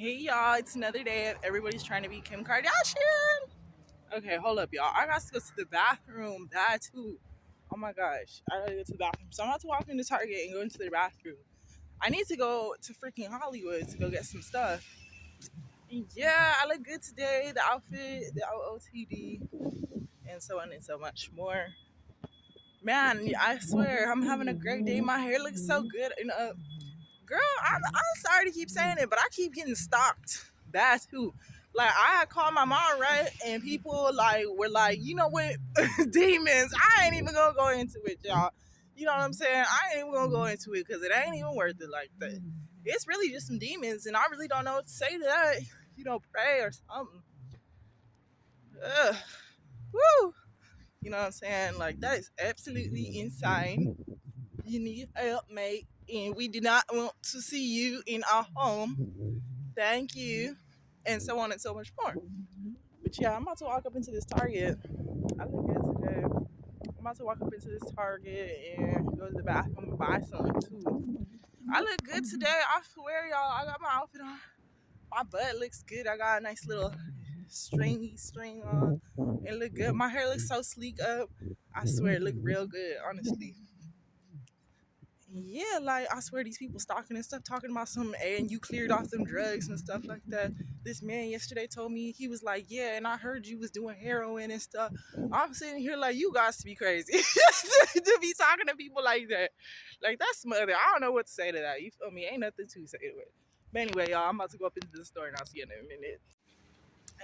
Hey y'all, it's another day. Everybody's trying to be Kim Kardashian. Okay, hold up, y'all. I got to go to the bathroom. That too. Oh my gosh, I gotta go to the bathroom. So I'm about to walk into Target and go into the bathroom. I need to go to freaking Hollywood to go get some stuff. Yeah, I look good today. The outfit, the OOTD, and so on and so much more. Man, I swear I'm having a great day. My hair looks so good. And girl, I'm sorry to keep saying it, but I keep getting stalked. Bad too. Like I had called my mom, right? And people like were like, you know what, demons. I ain't even gonna go into it, y'all. You know what I'm saying? I ain't even gonna go into it because it ain't even worth it like that. It's really just some demons, and I really don't know what to say to that. Pray or something. Ugh. Woo. You know what I'm saying? Like that is absolutely insane. You need help, mate, and we do not want to see you in our home. Thank you, and so on and so much more. But yeah, I'm about to walk up into this Target. I look good today. I'm about to walk up into this Target and go to the bathroom and buy something too. I look good today. I swear, y'all. I got my outfit on. My butt looks good. I got a nice little string on. It look good. My hair looks so sleek up. I swear, it look real good, honestly. Yeah, like I swear these people stalking and stuff talking about some and you cleared off them drugs and stuff like that. This man yesterday told me he was like, yeah, and I heard you was doing heroin and stuff. I'm sitting here like you guys to be crazy to be talking to people like that. Like that's smother. I don't know what to say to that. You feel me? Ain't nothing to say to it. But anyway, y'all, I'm about to go up into the store and I'll see you in a minute.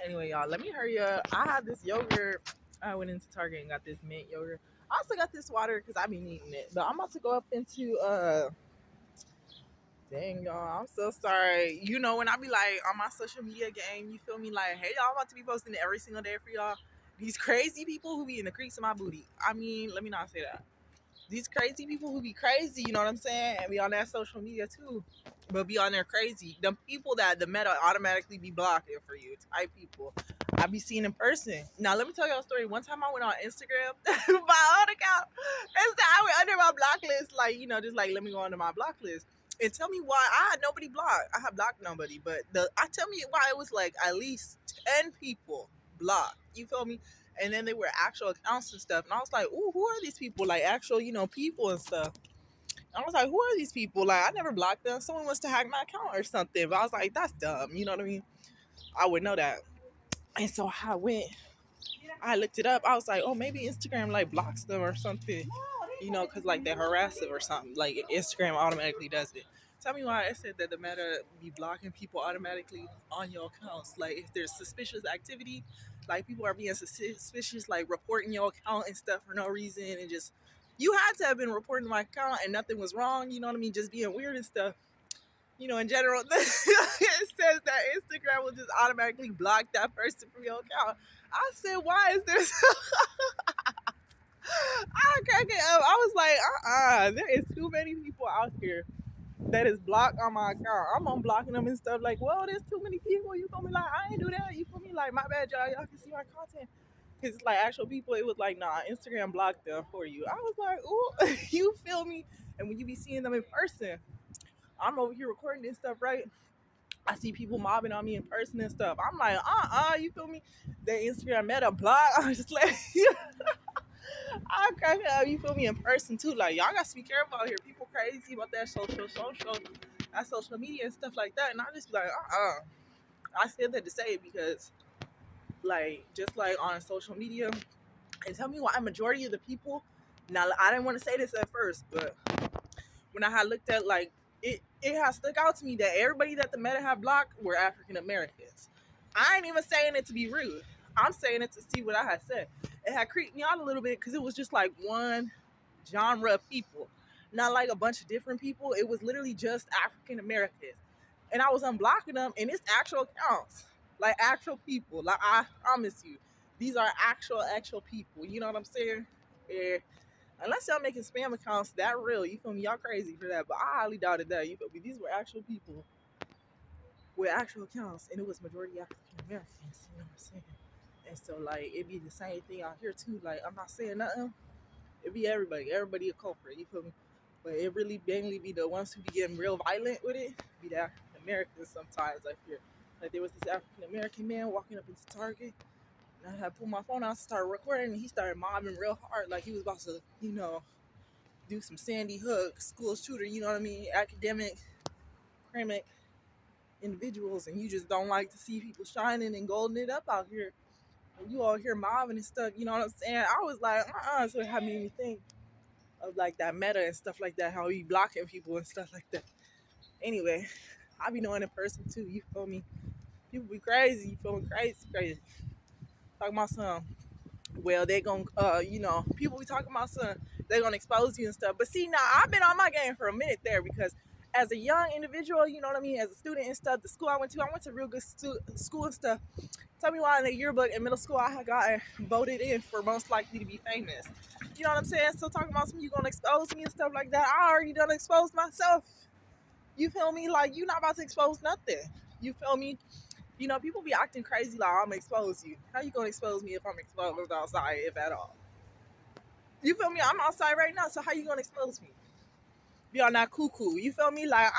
Anyway, y'all, let me hurry up. I have this yogurt. I went into Target and got this mint yogurt. I also got this water because I've been needing it. But I'm about to go up into dang y'all, I'm so sorry. When I be like on my social media game, you feel me? Like, hey y'all, I'm about to be posting it every single day for y'all. These crazy people who be in the crease of my booty. I mean, let me not say that. These crazy people who be crazy, you know what I'm saying? And be on that social media too. But be on there crazy. The people that the meta automatically be blocking for you, type people. I be seeing in person. Now let me tell y'all a story. One time I went on Instagram, my own account, and so I went under my block list, like, just like let me go under my block list. And tell me why I had nobody blocked. I had blocked nobody, but I tell me why it was like at least 10 people blocked. You feel me? And then they were actual accounts and stuff. And I was like, ooh, who are these people? Like actual, people and stuff. I was like, who are these people? Like, I never blocked them. Someone must have hacked my account or something. But I was like, that's dumb. You know what I mean? I would know that. And so I looked it up. I was like, oh, maybe Instagram like blocks them or something. Because like they harass them or something. Like Instagram automatically does it. Tell me why I said that the meta be blocking people automatically on your accounts. Like if there's suspicious activity, like people are being suspicious, like reporting your account and stuff for no reason, and just you had to have been reporting my account and nothing was wrong. You know what I mean? Just being weird and stuff. In general, it says that Instagram will just automatically block that person from your account. I said, why is this? I crack it up. I was like, there is too many people out here that is blocked on my account. I'm unblocking them and stuff like, well, there's too many people. You feel me? Like, I ain't do that. You feel me? Like, my bad, y'all. Y'all can see my content. Because it's like actual people, it was like, nah, Instagram blocked them for you. I was like, ooh, you feel me? And when you be seeing them in person, I'm over here recording this stuff, right? I see people mobbing on me in person and stuff. I'm like, you feel me? The Instagram meta block. I'm just like, I crack it up, you feel me, in person too. Like, y'all got to be careful out here. People crazy about that that social media and stuff like that. And I just be like, I said that to say it because, like, just like on social media, and tell me why a majority of the people, now I didn't want to say this at first, but when I had looked at, like, it has stuck out to me that everybody that the meta had blocked were African Americans. I ain't even saying it to be rude. I'm saying it to see what I had said. It had creeped me out a little bit because it was just like one genre of people, not like a bunch of different people. It was literally just African Americans. And I was unblocking them, and it's actual accounts, like actual people. Like, I promise you, these are actual people. You know what I'm saying? Yeah. Unless y'all making spam accounts that real, you feel me? Y'all crazy for that, but I highly doubted that. You feel me? These were actual people with actual accounts, and it was majority African Americans. You know what I'm saying? And so, like, it'd be the same thing out here too. Like, I'm not saying nothing. It'd be everybody a culprit. You feel me? But it really mainly be the ones who be getting real violent with it. Be the African Americans sometimes up here. Like there was this African American man walking up into Target, and I had pulled my phone out, started recording, and he started mobbing real hard, like he was about to, do some Sandy Hook school shooter. You know what I mean? Academic, academic individuals, and you just don't like to see people shining and golding it up out here. And you all hear mobbing and stuff. You know what I'm saying? I was like, So it had made me think of like that meta and stuff like that, how he blocking people and stuff like that. Anyway, I be knowing in person too. You feel me? People be crazy. You feel me? Crazy, crazy. Talking about some. Well, they gonna, people be talking about some. They gonna expose you and stuff. But see, now I've been on my game for a minute there because as a young individual, you know what I mean, as a student and stuff, the school I went to real good school and stuff. Tell me why in the yearbook in middle school I had gotten voted in for most likely to be famous. You know what I'm saying? So talking about some you gonna expose me and stuff like that. I already done exposed myself. You feel me? Like you not about to expose nothing. You feel me? You know, people be acting crazy like I'm gonna expose you. How you gonna expose me if I'm exposed outside, if at all? You feel me? I'm outside right now, so how you gonna expose me? Be on that cuckoo. You feel me? Like,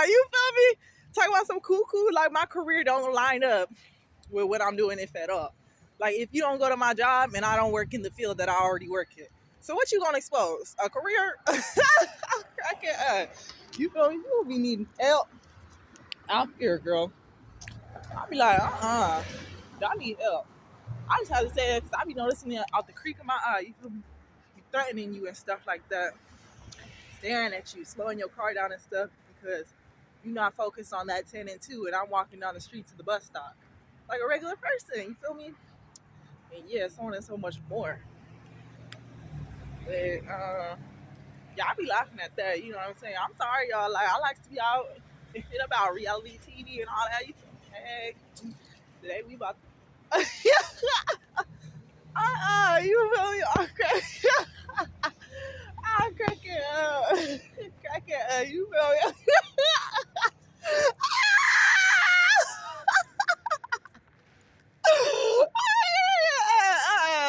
you feel me? Talking about some cuckoo, like my career don't line up with what I'm doing, if at all. Like, if you don't go to my job and I don't work in the field that I already work in, so what you gonna expose? A career? You feel me? You will be needing help out here, girl. I'll be like, y'all need help. I just have to say it because I be noticing it out the creek of my eye. You feel me? Be threatening you and stuff like that, staring at you, slowing your car down and stuff because you're not focused on that 10 and 2, and I'm walking down the street to the bus stop like a regular person. You feel me? And yeah, so on and so much more. But yeah, I be laughing at that. You know what I'm saying? I'm sorry, y'all. Like I like to be out and hit about reality TV and all that. You feel me? Hey, today we about to. You feel me? Okay. I'm cracking up. Cracking up. You feel me?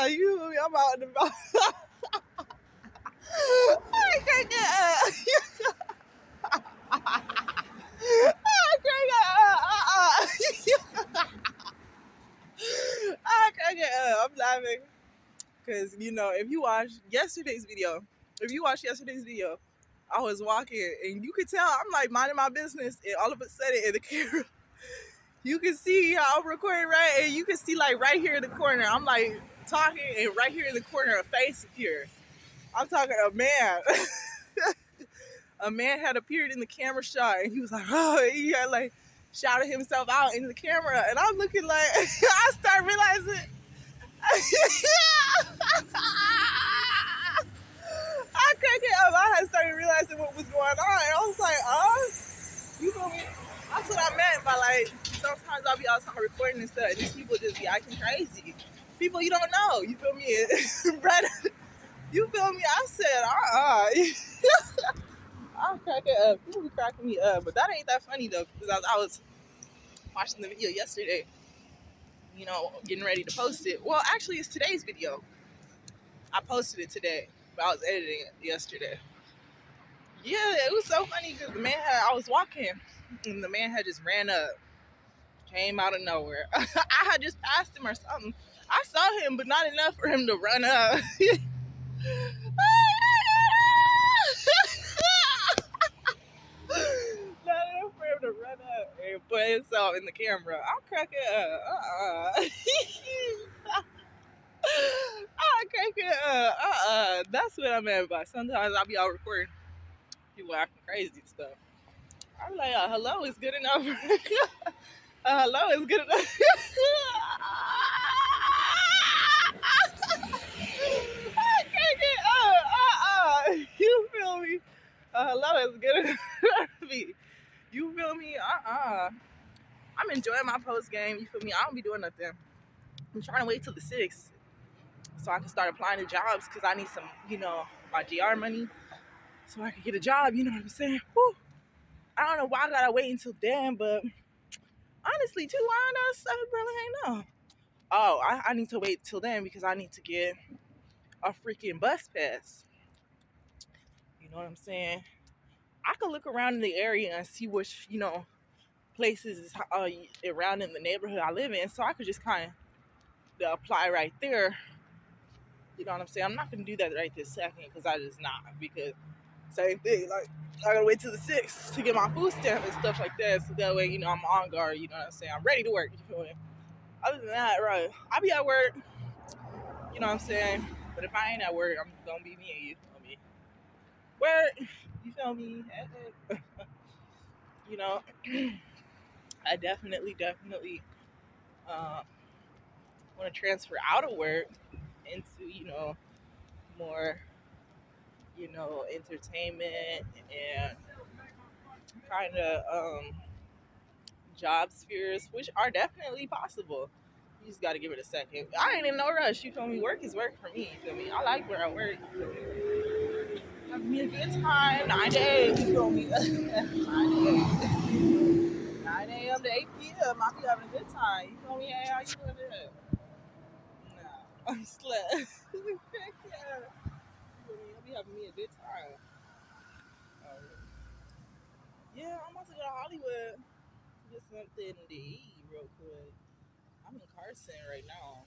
You feel me? I'm out and about. I'm cracking up. I'm cracking up. I'm cracking up. I'm laughing. Because, if you watch yesterday's video, I was walking and you could tell I'm like minding my business, and all of a sudden in the camera, you can see how I'm recording, right? And you can see like right here in the corner, I'm like talking, and right here in the corner, a face appeared. I'm talking a man. A man had appeared in the camera shot, and he was like, oh, he had like shouted himself out in the camera, and I'm looking like, I start realizing. I couldn't get up. I had started realizing what was going on, and I was like, you feel me? That's what I meant by like, sometimes I'll be outside recording and stuff, and these people just be acting crazy. People you don't know, you feel me? Brother, you feel me? I said, I'm cracking up. People be cracking me up, but that ain't that funny though, because I was watching the video yesterday, getting ready to post it. Well, actually, it's today's video. I posted it today, but I was editing it yesterday. Yeah, it was so funny because I was walking, and the man had just ran up, came out of nowhere. I had just passed him or something. I saw him, but not enough for him to run up. Not enough for him to run up and put himself in the camera. I'm cracking up. I'm cracking up. That's what I meant by sometimes I'll be out recording people acting crazy and stuff. I'm like, hello is good enough. Hello is good enough. I can't get You feel me? Hello is good enough for me. You feel me? I'm enjoying my post game. You feel me? I don't be doing nothing. I'm trying to wait till the 6th so I can start applying to jobs because I need some, my GR money so I can get a job. You know what I'm saying? Whew. I don't know why I gotta wait until then, but honestly, too, why not stuff really ain't know. Oh, I need to wait till then because I need to get a freaking bus pass. You know what I'm saying? I could look around in the area and see which, places around in the neighborhood I live in, so I could just kind of apply right there. You know what I'm saying? I'm not gonna do that right this second because I just not, because same thing. Like I gotta wait till the 6th to get my food stamp and stuff like that, so that way I'm on guard. You know what I'm saying? I'm ready to work. You feel me? Other than that, right? I be at work. You know what I'm saying? But if I ain't at work, I'm gonna be me and you. Feel me? Work. You feel me? You know, I definitely uh, want to transfer out of work into more entertainment and kind of job spheres, which are definitely possible. You just got to give it a second. I ain't in no rush. You feel me? Work is work for me. You feel me? I like where I work. Have me a good time. 9 to 8. You feel me? 9 a.m. to 8 p.m. I be having a good time. You feel me? Hey, how you doing today? No, I'm slept. Heck yeah. You feel me? I be having me a good time. Yeah, I'm about to go to Hollywood to get something to eat real quick. I'm in Carson right now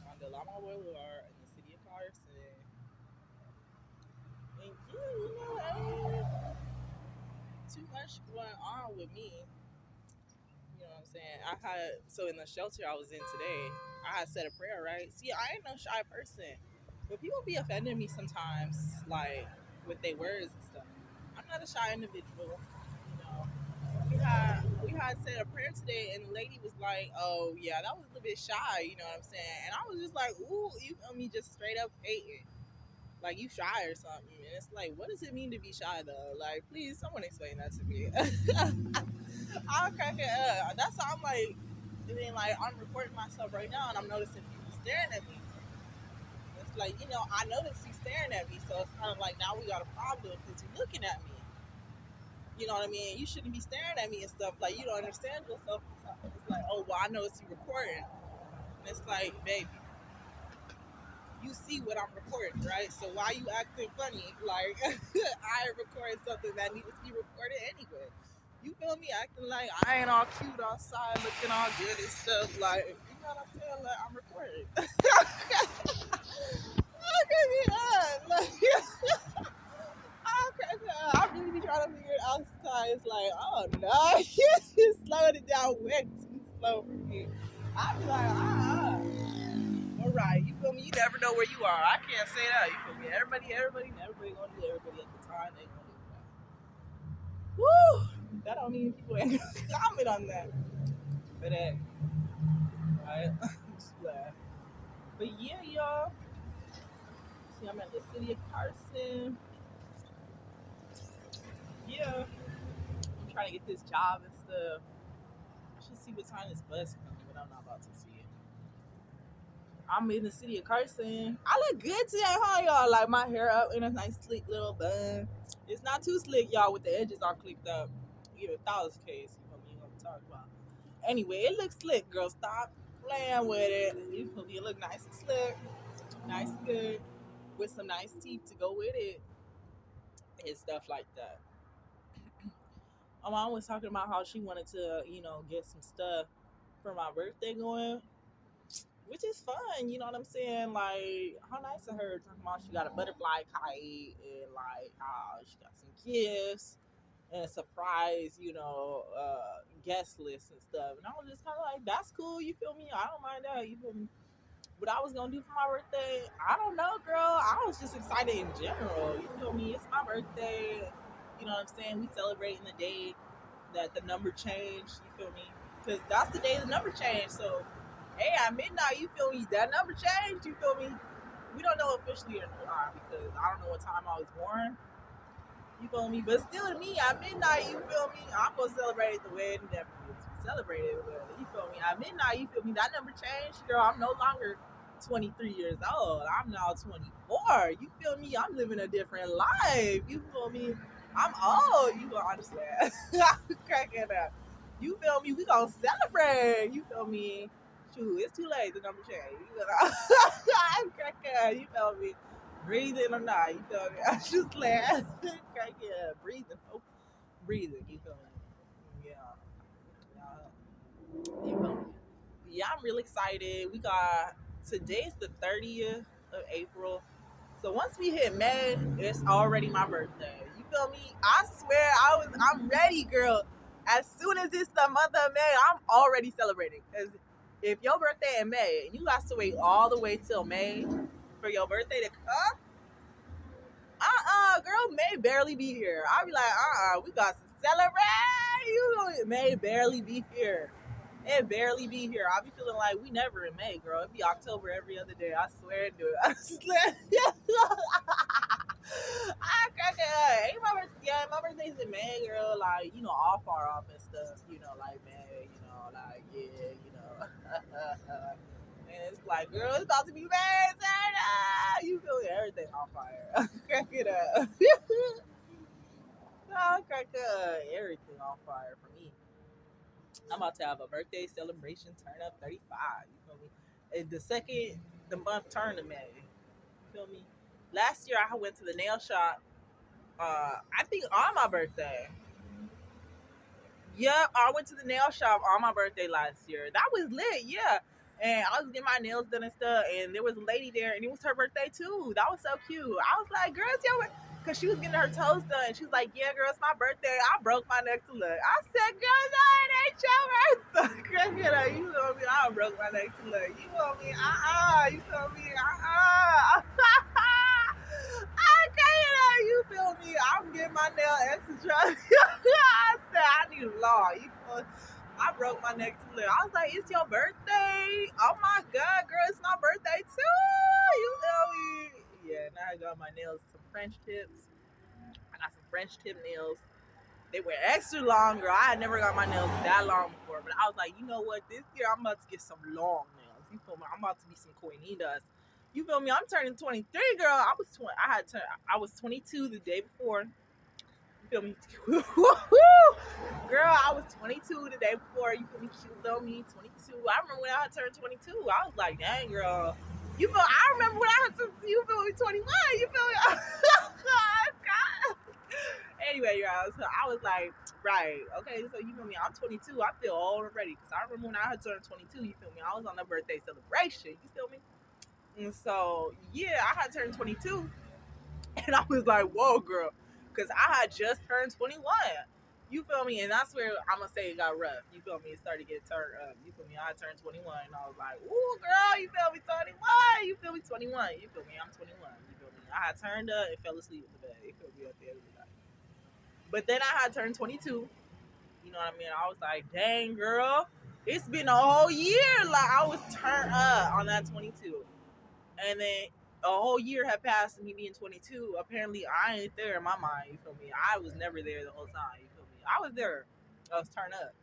on the Lama Boulevard in the city of Carson. And yeah, ain't too much going on with me. You know what I'm saying? So in the shelter I was in today, I had said a prayer, right? See, I ain't no shy person, but people be offending me sometimes, like with their words and stuff. I'm not a shy individual, you know. We had said a prayer today, and the lady was like, "Oh yeah, that was a little bit shy," you know what I'm saying? And I was just like, "Ooh, you feel me? Just straight up hating, like you shy or something." And it's like, what does it mean to be shy though? Like, please, someone explain that to me. I'll crack it up. That's how I'm like. And then like I'm recording myself right now, and I'm noticing people staring at me. It's like I notice you staring at me, so it's kind of like now we got a problem because you're looking at me. You know what I mean? You shouldn't be staring at me and stuff. Like you don't understand yourself. It's like, oh well, I noticed you recording, and it's like, baby, you see what I'm recording, right? So why you acting funny? Like I recorded something that needed to be recorded anyway. You feel me? Acting like I ain't all cute outside, looking all good and stuff. Like you know what I'm saying? Like I'm recording. Look at me up. Like I really be trying to figure it out sometimes. It's like, oh no, you slowed it down way too slow for me. I be like, all right, you feel me? You never know where you are. I can't say that. You feel me? Everybody gonna do everybody at the time they gonna do that. Woo! That don't mean people ain't gonna comment on that. But hey, right? Just glad. But yeah, y'all. See, I'm at the city of Carson. Yeah, I'm trying to get this job and stuff. I should see what time this bus comes, but I'm not about to see it. I'm in the city of Carson. I look good today, huh, y'all? Like my hair up in a nice sleek little bun. It's not too slick, y'all, with the edges all clipped up. Give it 1,000 Ks. You know what I'm talking about. Anyway, it looks slick, girl. Stop playing with it. You feel me? It look nice and slick, nice and good, with some nice teeth to go with it and stuff like that. My mom was talking about how she wanted to, get some stuff for my birthday going, which is fun. You know what I'm saying? Like, how nice of her talking about she got a butterfly kite and like, she got some gifts and a surprise, guest list and stuff. And I was just kind of like, that's cool. You feel me? I don't mind that. You feel me? What I was gonna do for my birthday, I don't know, girl. I was just excited in general. You feel me? It's my birthday. You know what I'm saying? We celebrating the day that the number changed. You feel me? Because that's the day the number changed. So, hey, at midnight, you feel me? That number changed. You feel me? We don't know officially or not because I don't know what time I was born. You feel me? But still, to me, at midnight, you feel me? I'm gonna celebrate the way it never needs to be celebrated. But you feel me? At midnight, you feel me? That number changed, girl. I'm no longer 23 years old. I'm now 24. You feel me? I'm living a different life. You feel me? I'm old. You gonna understand? I'm cracking up. You feel me? We gonna celebrate. You feel me? Shoot, it's too late. The number changed. I'm cracking up. You feel me? Breathing or not, you feel me? I just like, breathing, breathing, you feel me? You feel me? Yeah, I'm really excited. We got today's the 30th of April. So once we hit May, it's already my birthday. You feel me? I swear I'm ready, girl. As soon as it's the month of May, I'm already celebrating. 'Cause if your birthday in May and you got to wait all the way till May for your birthday to come, girl, May barely be here. I'll be like, we got to celebrate. You know, May barely be here. It barely be here. I'll be feeling like we never in May, girl. It be October every other day. I swear to it. I swear. I crack it up. Ain't my birthday, yeah, my birthday's in May, girl. Like, all far off and stuff. Like May, like, yeah, and it's like, girl, it's about to be May, Santa. You feel me? Everything on fire. Crack it up. No, crack up. Everything on fire for me. I'm about to have a birthday celebration, turn up 35. You feel me? And the second the month turned to May. You feel me? Last year I went to the nail shop. I think on my birthday. Yep, I went to the nail shop on my birthday last year. That was lit, yeah. And I was getting my nails done and stuff, and there was a lady there, and it was her birthday too. That was so cute. I was like, "Girl, it's your," because she was getting her toes done. She was like, "Yeah, girl, it's my birthday. I broke my neck to look." I said, "Girl, no, it ain't your birthday." Girl, you feel me? I broke my neck to look. You feel me? You feel me? Okay, you feel me? I'm getting my nail extra. I said I need a law. I broke my neck too little. I was like, "It's your birthday? Oh my god, girl, it's my birthday too." You feel me? Yeah, now I got my nails, some French tips. I got some French tip nails. They were extra long, girl. I had never got my nails that long before, but I was like, you know what? This year I'm about to get some long nails. You feel me? I'm about to be some coinitas. You feel me? I'm turning 23, girl. I was 22 the day before. You feel me? Girl, I was 22 the day before. You feel me? You feel me? 22. I remember when I had turned 22. I was like, dang, girl. I remember when I had to, you feel me, 21. You feel me? God. Anyway, y'all, so I was like, right, okay, so you feel me? I'm 22. I feel all ready because I remember when I had turned 22. You feel me? I was on a birthday celebration. You feel me? And so, yeah, I had turned 22. And I was like, whoa, girl. Because I had just turned 21. You feel me? And that's where I'm going to say it got rough. You feel me? It started to get turned up. You feel me? I had turned 21. And I was like, ooh, girl, you feel me? 21. You feel me? 21. You feel me? I'm 21. You feel me? I had turned up and fell asleep in the bed. You feel me? At the end of the night. But then I had turned 22. You know what I mean? I was like, dang, girl. It's been a whole year. Like, I was turned up on that 22. And then a whole year had passed, me being 22. Apparently, I ain't there in my mind. You feel me? I was never there the whole time. You feel me? I was there. I was turned up.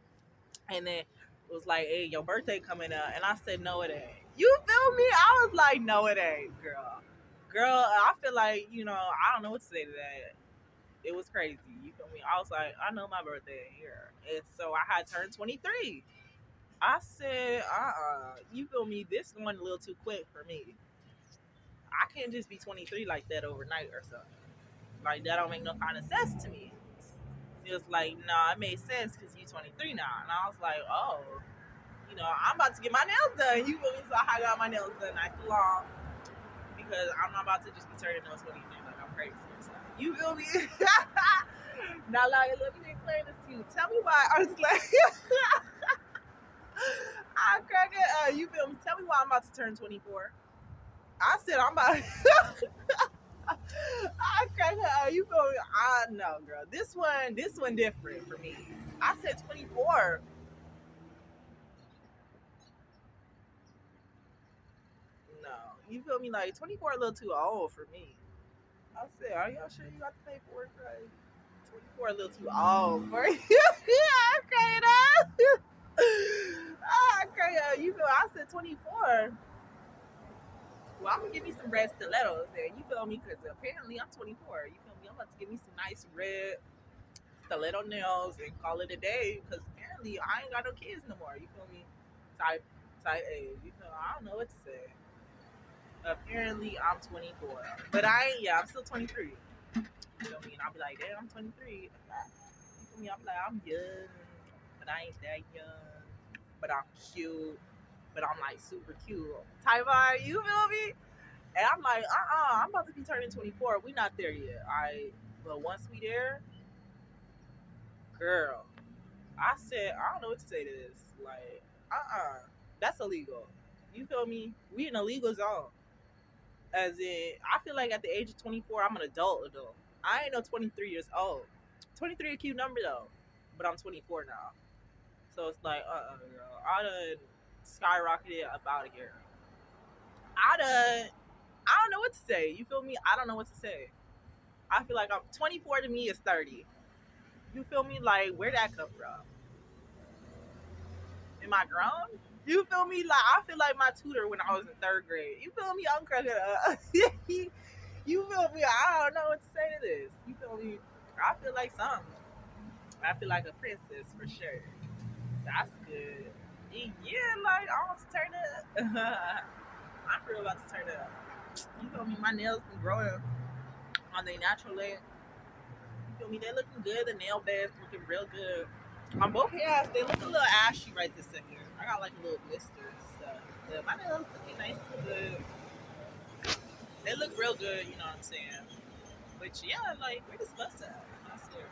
And then it was like, hey, your birthday coming up. And I said, no, it ain't. You feel me? I was like, no, it ain't, girl. Girl, I feel like, I don't know what to say to that. It was crazy. You feel me? I was like, I know my birthday ain't here. And so I had turned 23. I said, you feel me? This going a little too quick for me. I can't just be 23 like that overnight or something. Like, that don't make no kind of sense to me. It was like, nah, it made sense because you 23 now. And I was like, oh, I'm about to get my nails done. You feel me? So I got my nails done nice and long because I'm not about to just be turning nails 20 days like I'm crazy or something. You feel me? Now, like, let me explain this to you. Tell me why I was like, I crack it. You feel me? Tell me why I'm about to turn 24. I said I'm about. I crack her. You feel me? I know, girl. This one different for me. I said 24. No, you feel me? Like 24 a little too old for me. I said, are y'all sure you got the paperwork right? 24 a little too old for you. Yeah, okay, that. Okay, you feel? I said 24. Well, I'm gonna give me some red stilettos there. You feel me? Because apparently I'm 24. You feel me? I'm about to give me some nice red stiletto nails and call it a day. Because apparently I ain't got no kids no more. You feel me? Type A. You feel? I don't know what to say. Apparently I'm 24, but I ain't. Yeah, I'm still 23. You feel me? And I'll be like, damn, I'm 23. You feel me? I'll be like, I'm young, but I ain't that young. but I'm cute, but I'm like super cute type vibe. You feel me? And I'm like, I'm about to be turning 24. We not there yet. But once we there, girl, I said I don't know what to say to this. Like, that's illegal. You feel me? We in a legal zone. As in, I feel like at the age of 24, I'm an adult. I ain't no 23 years old. 23 a cute number though, but I'm 24 now. So it's like, girl. I done skyrocketed about a year. I don't know what to say. You feel me? I don't know what to say. I feel like I'm 24 to me is 30. You feel me? Like, where'd that come from? Am I grown? You feel me? Like, I feel like my tutor when I was in third grade. You feel me? I'm cracking up. You feel me? I don't know what to say to this. You feel me? I feel like something. I feel like a princess for sure. That's good. Yeah, like I want to turn up. I'm real about to turn up. You feel me? My nails been growing on their natural length. You feel me? They looking good. The nail beds looking real good. On both hands, they look a little ashy right this second. I got like a little blisters and stuff. But my nails looking nice and good. They look real good, you know what I'm saying? But yeah, like, where this bus at? I swear.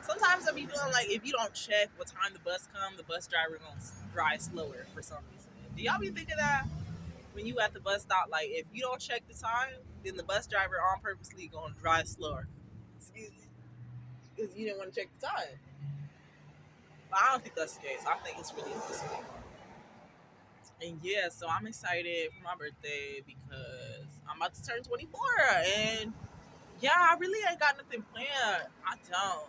Sometimes I be feeling like if you don't check what time the bus come, the bus driver gonna drive slower for some reason. Do y'all be thinking that when you at the bus stop, like if you don't check the time, then the bus driver on purposely gonna drive slower? Excuse me, because you didn't want to check the time. But I don't think that's the case. I think it's really this way. And yeah, so I'm excited for my birthday because I'm about to turn 24, and yeah, I really ain't got nothing planned. I don't.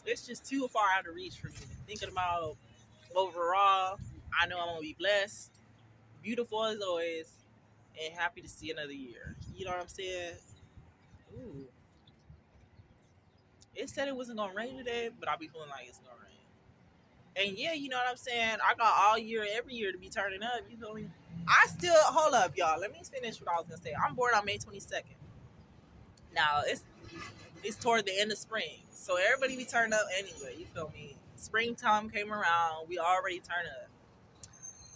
It's just too far out of reach for me. Thinking about overall, I know I'm gonna be blessed, beautiful as always, and happy to see another year. You know what I'm saying? Ooh, it said it wasn't gonna rain today, but I'll be feeling like it's gonna rain. And yeah, you know what I'm saying? I got all year, every year to be turning up. You feel me? I still hold up, y'all. Let me finish what I was gonna say. I'm born on May 22nd. Now it's toward the end of spring, so everybody be turned up anyway. You feel me? Springtime came around, we already turned up.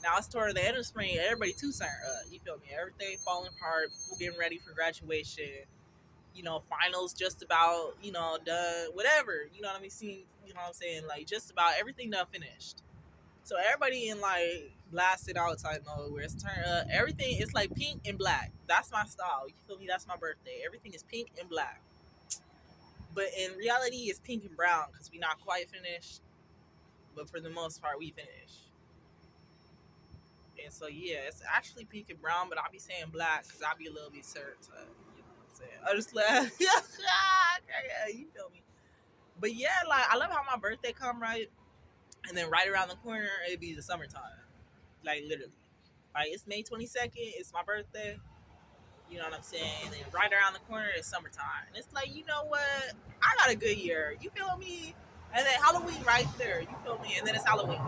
Now it's toward the end of spring, everybody too turned up. You feel me? Everything falling apart. People getting ready for graduation. Finals just about done. Whatever. You know what I mean? You know what I'm saying? Like just about everything done finished. So everybody in like blasted out type mode where it's turned up. Everything is like pink and black. That's my style. You feel me? That's my birthday. Everything is pink and black. But in reality, it's pink and brown because we not quite finished. But for the most part, we finished. And so yeah, it's actually pink and brown, but I'll be saying black because I'll be a little bit certain. You know what I'm saying? I just laugh. Yeah, you feel me? But yeah, like I love how my birthday come right, and then right around the corner it'd be the summertime. Like literally, like it's May 22nd. It's my birthday. You know what I'm saying? And then right around the corner is summertime. And it's like, you know what? I got a good year. You feel me? And then Halloween right there. You feel me? And then it's Halloween.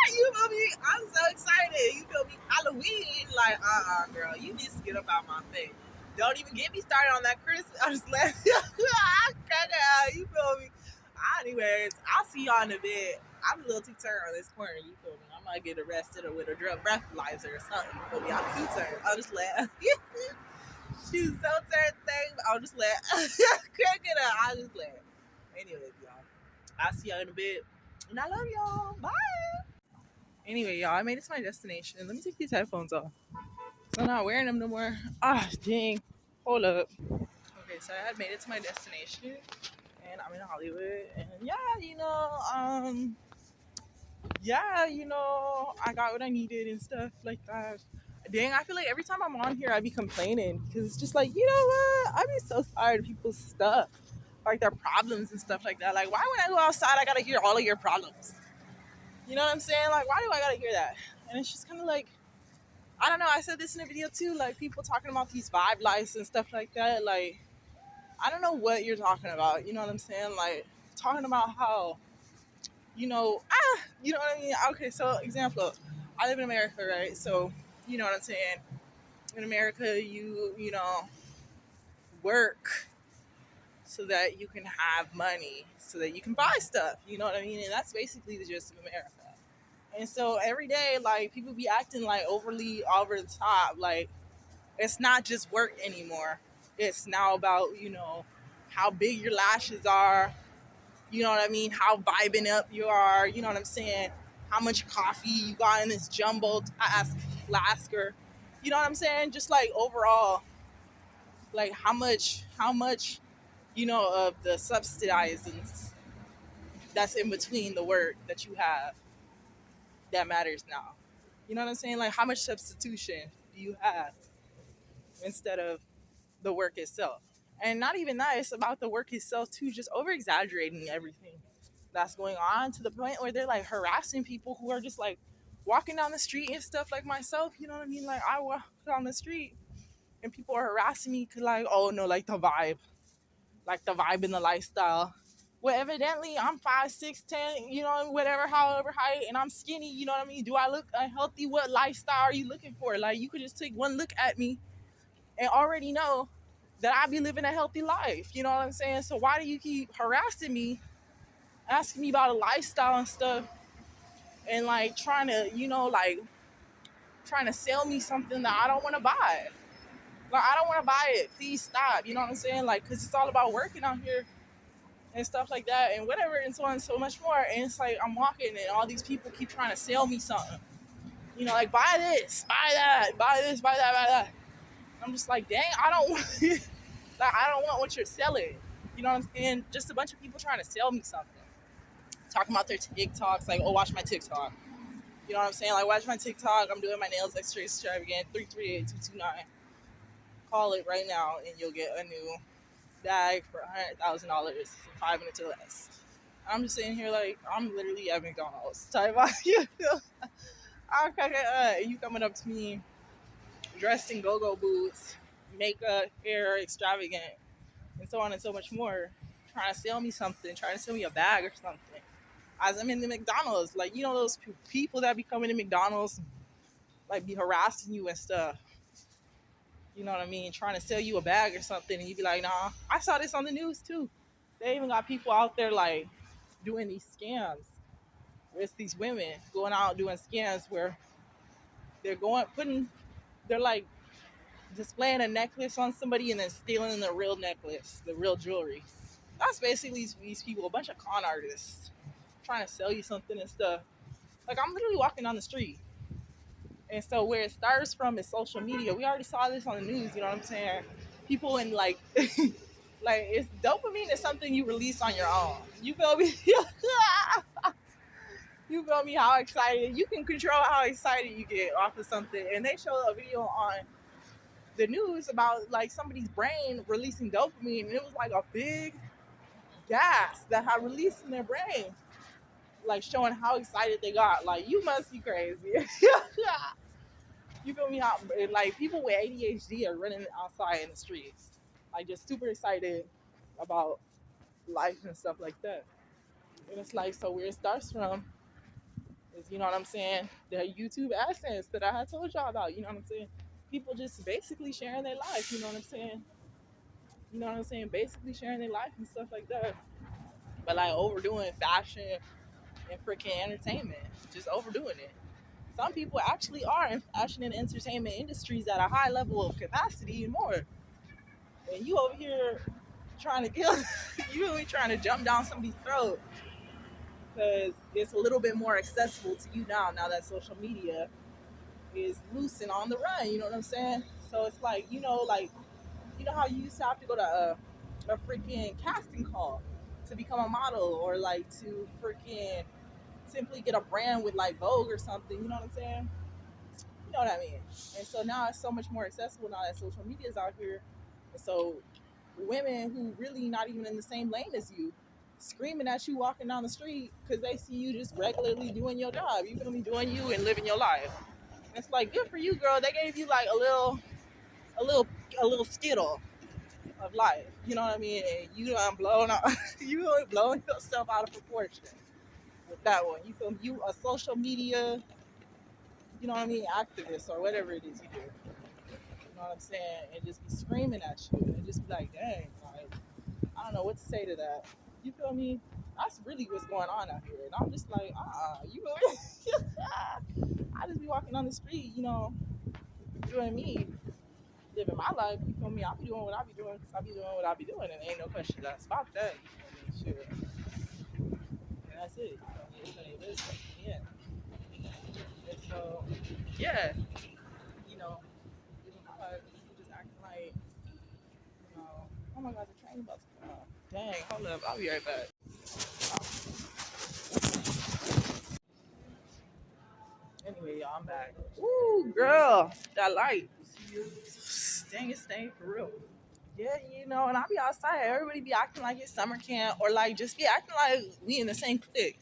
You feel me? I'm so excited. You feel me? Halloween. Like, girl. You need to get up out my face. Don't even get me started on that Christmas. I'm just laughing. You feel me? Anyways, I'll see y'all in a bit. I'm a little too turned on this corner. You feel me? I might get arrested or with a drug breathalyzer or something. You feel me? I'm too turned. I'll just laugh. She's so turned thing. I'll just laugh. Crack it up. I'll just laugh. Anyways, y'all. I'll see y'all in a bit. And I love y'all. Bye. Anyway, y'all, I made it to my destination. Let me take these headphones off. So I'm not wearing them no more. Dang. Hold up. Okay, so I had made it to my destination. And I'm in Hollywood. And I got what I needed and stuff like that. Dang, I feel like every time I'm on here, I be complaining because it's just like, you know what? I be so tired of people's stuff, like their problems and stuff like that. Like, why when I go outside, I gotta hear all of your problems? You know what I'm saying? Like, why do I gotta hear that? And it's just kind of like, I don't know. I said this in a video too, like people talking about these vibe lights and stuff like that. Like, I don't know what you're talking about. You know what I'm saying? Like, talking about how you know what I mean? Okay, so example, I live in America, right? So, you know what I'm saying? In America, you work so that you can have money, so that you can buy stuff. You know what I mean? And that's basically the gist of America. And so every day, like people be acting like overly over the top. Like it's not just work anymore. It's now about, how big your lashes are. You know what I mean? How vibing up you are. You know what I'm saying? How much coffee you got in this jumbo flask, or you know what I'm saying? Just like overall, like how much, of the subsidizings that's in between the work that you have that matters now. You know what I'm saying? Like how much substitution do you have instead of the work itself? And not even that, it's about the work itself too, just over exaggerating everything that's going on to the point where they're like harassing people who are just like walking down the street and stuff, like myself. You know what I mean? Like I walk down the street and people are harassing me because, like, oh no, like the vibe and the lifestyle. Well, evidently I'm 5'6", 10", whatever, however height, and I'm skinny. You know what I mean? Do I look unhealthy? What lifestyle are you looking for? Like you could just take one look at me and already know that I be living a healthy life. You know what I'm saying? So why do you keep harassing me, asking me about a lifestyle and stuff, and like trying to sell me something that I don't want to buy? Like I don't want to buy it. Please stop. You know what I'm saying? Like, cause it's all about working out here and stuff like that and whatever and so on and so much more. And it's like I'm walking and all these people keep trying to sell me something. Like buy this, buy that, buy this, buy that, buy that. I'm just like, dang, I don't want like I don't want what you're selling. You know what I'm saying? Just a bunch of people trying to sell me something. Talking about their TikToks, like, oh, watch my TikTok. You know what I'm saying? Like, watch my TikTok. I'm doing my nails extra extravagant. 338-229. Call it right now, and you'll get a new bag for $100,000, 5 minutes or less. I'm just sitting here like I'm literally at McDonald's type of, you feel? I'm cracking up. You coming up to me dressed in go-go boots, makeup, hair extravagant, and so on and so much more, trying to sell me something, trying to sell me a bag or something. As I'm in the McDonald's, like, those people that be coming to McDonald's, like, be harassing you and stuff. You know what I mean? Trying to sell you a bag or something, and you be like, nah. I saw this on the news too. They even got people out there like doing these scams. It's these women going out doing scams where they're like displaying a necklace on somebody and then stealing the real necklace, the real jewelry. That's basically these people, a bunch of con artists trying to sell you something and stuff. Like I'm literally walking down the street. And so where it starts from is social media. We already saw this on the news, you know what I'm saying? People in like like it's dopamine is something you release on your own. You feel me? You feel me? How excited you can control how excited you get off of something. And they show a video on the news about like somebody's brain releasing dopamine, and it was like a big gas that had released in their brain, like showing how excited they got. Like you must be crazy. You feel me? How like people with ADHD are running outside in the streets, like just super excited about life and stuff like that. And it's like, so where it starts from is, you know what I'm saying, the YouTube AdSense that I had told y'all about. You know what I'm saying? People just basically sharing their life. You know what I'm saying? You know what I'm saying? Basically sharing their life and stuff like that. But like overdoing fashion and freaking entertainment, just overdoing it. Some people actually are in fashion and entertainment industries at a high level of capacity and more. And you over here trying to kill, you really trying to jump down somebody's throat because it's a little bit more accessible to you now that social media is loose and on the run. You know what I'm saying? So it's like, like, how you used to have to go to a freaking casting call to become a model, or like to freaking simply get a brand with like Vogue or something. You know what I'm saying? You know what I mean? And so now it's so much more accessible now that social media is out here. And so women who really not even in the same lane as you, screaming at you walking down the street because they see you just regularly doing your job. You feel me? Doing you and living your life. And it's like, good for you, girl. They gave you like a little, a little skittle of life. You know what I mean? And you done blown out, you really blowing yourself out of proportion with that one. You feel me? You a social media, you know what I mean, activist or whatever it is you do. You know what I'm saying? And just be screaming at you and just be like, dang, like, I don't know what to say to that. You feel me? That's really what's going on out here. And I'm just like, you feel me? on the street, doing me, living my life. You feel me? I be doing what I be doing because I be doing what I be doing, and ain't no question that stop that. You feel me? Shit. And that's it. You feel me? It's none of your business. Yeah. And so, yeah, you know, even because people just acting like, oh my God, the train about to come out. Dang, hold up, I'll be right back. Anyway, y'all, I'm back. Ooh, girl, that light. Dang, it's staying for real. Yeah, and I be outside. Everybody be acting like it's summer camp or like just be acting like we in the same clique.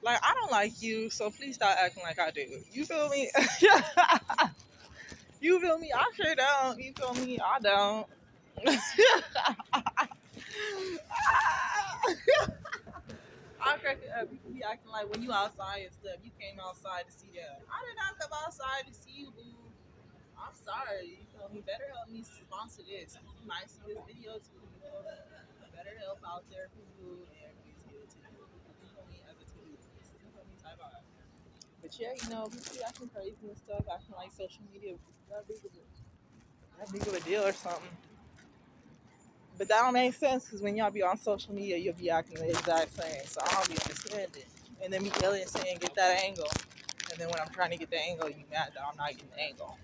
Like, I don't like you, so please stop acting like I do. You feel me? You feel me? I sure don't. You feel me? I don't. I crack it up. People be acting like when you outside and stuff, you came outside to see them. I did not come outside to see you, boo. I'm sorry. You feel me? Better help me sponsor this. You might see this video too. You feel me? Better help out there, boo, and please get it to you. You feel me? As a to-do list. You feel me? Type out. But yeah, people be acting crazy and stuff, acting like social media that big of a deal or something. But that don't make sense because when y'all be on social media, you'll be acting the exact same. So I don't be understanding. And then be yelling and saying, get that angle. And then when I'm trying to get the angle, you mad that I'm not getting the angle.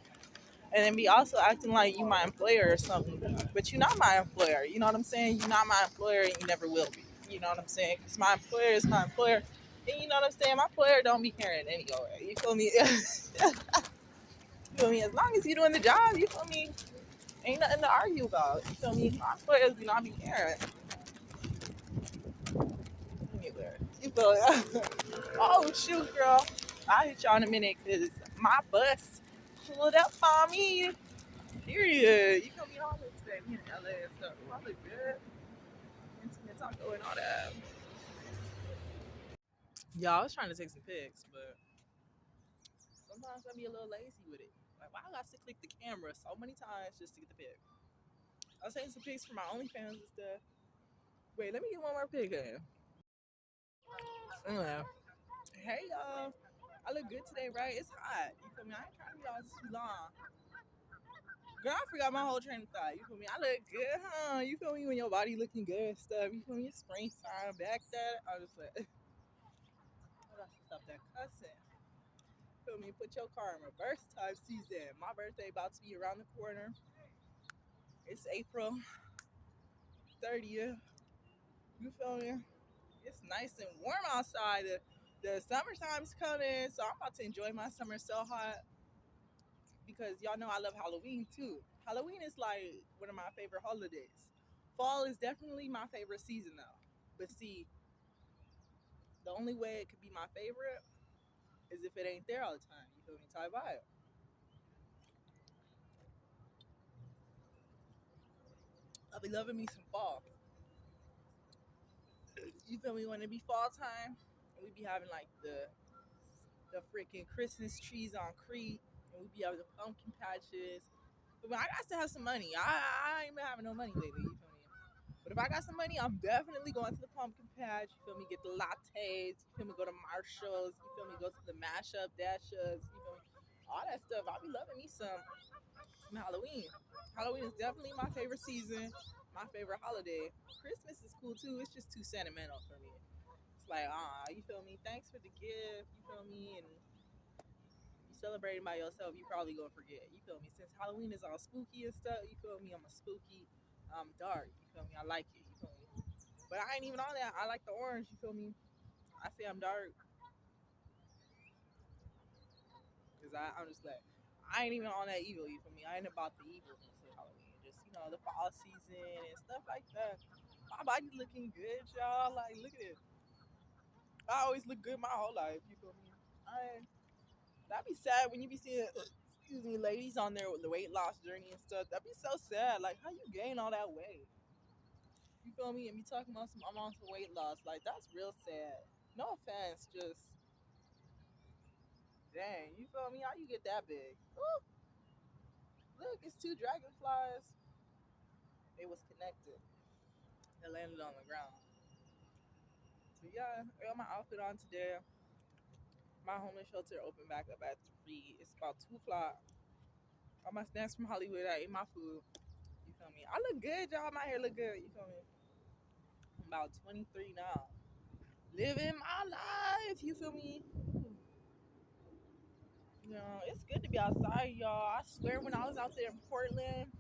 And then be also acting like you my employer or something. But you're not my employer. You know what I'm saying? You're not my employer and you never will be. You know what I'm saying? Because my employer is my employer. And you know what I'm saying? My employer don't be caring anyway. You feel me? You feel me? As long as you're doing the job, you feel me? Ain't nothing to argue about. You feel me? My employers do not be caring. Anywhere. You feel me? Oh, shoot, girl. I'll hit y'all in a minute because my bus pulled up on me. Period. You feel me? All this today. Me in LA and stuff. Ooh, I look good. Intimate taco and all that. Y'all, I was trying to take some pics, but sometimes I be a little lazy with it. Like, why I got to click the camera so many times just to get the pic? I was taking some pics for my OnlyFans and stuff. Wait, let me get one more pic in. Anyway. Hey, y'all. I look good today, right? It's hot. You feel me? I ain't trying to be all too long. Girl, I forgot my whole train of thought. You feel me? I look good, huh? You feel me? When your body looking good and stuff. You feel me? It's springtime, back that. I was just like, I got to stop that cussing. Feel me? Put your car in reverse type season. My birthday about to be around the corner. It's April 30th. You feel me? It's nice and warm outside. The summertime's coming, so I'm about to enjoy my summer so hot because y'all know I love Halloween too. Halloween is like one of my favorite holidays. Fall is definitely my favorite season though. But see, the only way it could be my favorite is if it ain't there all the time. You feel me? Type vibe. I'll be loving me some fall. You feel me? When it be fall time, and we be having like the freaking Christmas trees on Crete, and we be having the pumpkin patches. But I got to have some money. I ain't been having no money lately. You feel me? But if I got some money, I'm definitely going to the pumpkin patch. You feel me? Get the lattes. You feel me? Go to Marshalls. You feel me? Go to the mashup dashups. You feel me? All that stuff. I'll be loving me some Halloween. Halloween is definitely my favorite season. My favorite holiday. Christmas is cool too. It's just too sentimental for me. It's like, you feel me? Thanks for the gift. You feel me? And you celebrating by yourself, you probably gonna forget. You feel me? Since Halloween is all spooky and stuff, you feel me? I'm a spooky, dark. You feel me? I like it. You feel me? But I ain't even on that. I like the orange. You feel me? I say I'm dark because I'm just like I ain't even on that evil. You feel me? I ain't about the evilness of Halloween. Just the fall season and stuff like that. My body looking good, y'all. Like, look at it. I always look good my whole life. You feel me? I That'd be sad when you be seeing, excuse me, ladies on their the weight loss journey and stuff. That'd be so sad. Like, how you gain all that weight? You feel me? And be talking about some I'm on some weight loss. Like, that's real sad. No offense, just dang. You feel me? How you get that big? Ooh, look, it's two dragonflies. They was connected. They landed on the ground. But yeah, I got my outfit on today. My homeless shelter opened back up at 3. It's about 2 o'clock. All my snacks from Hollywood. I ate my food. You feel me? I look good, y'all. My hair look good. You feel me? I'm about 23 now. Living my life. You feel me? You know, it's good to be outside, y'all. I swear, when I was out there in Portland,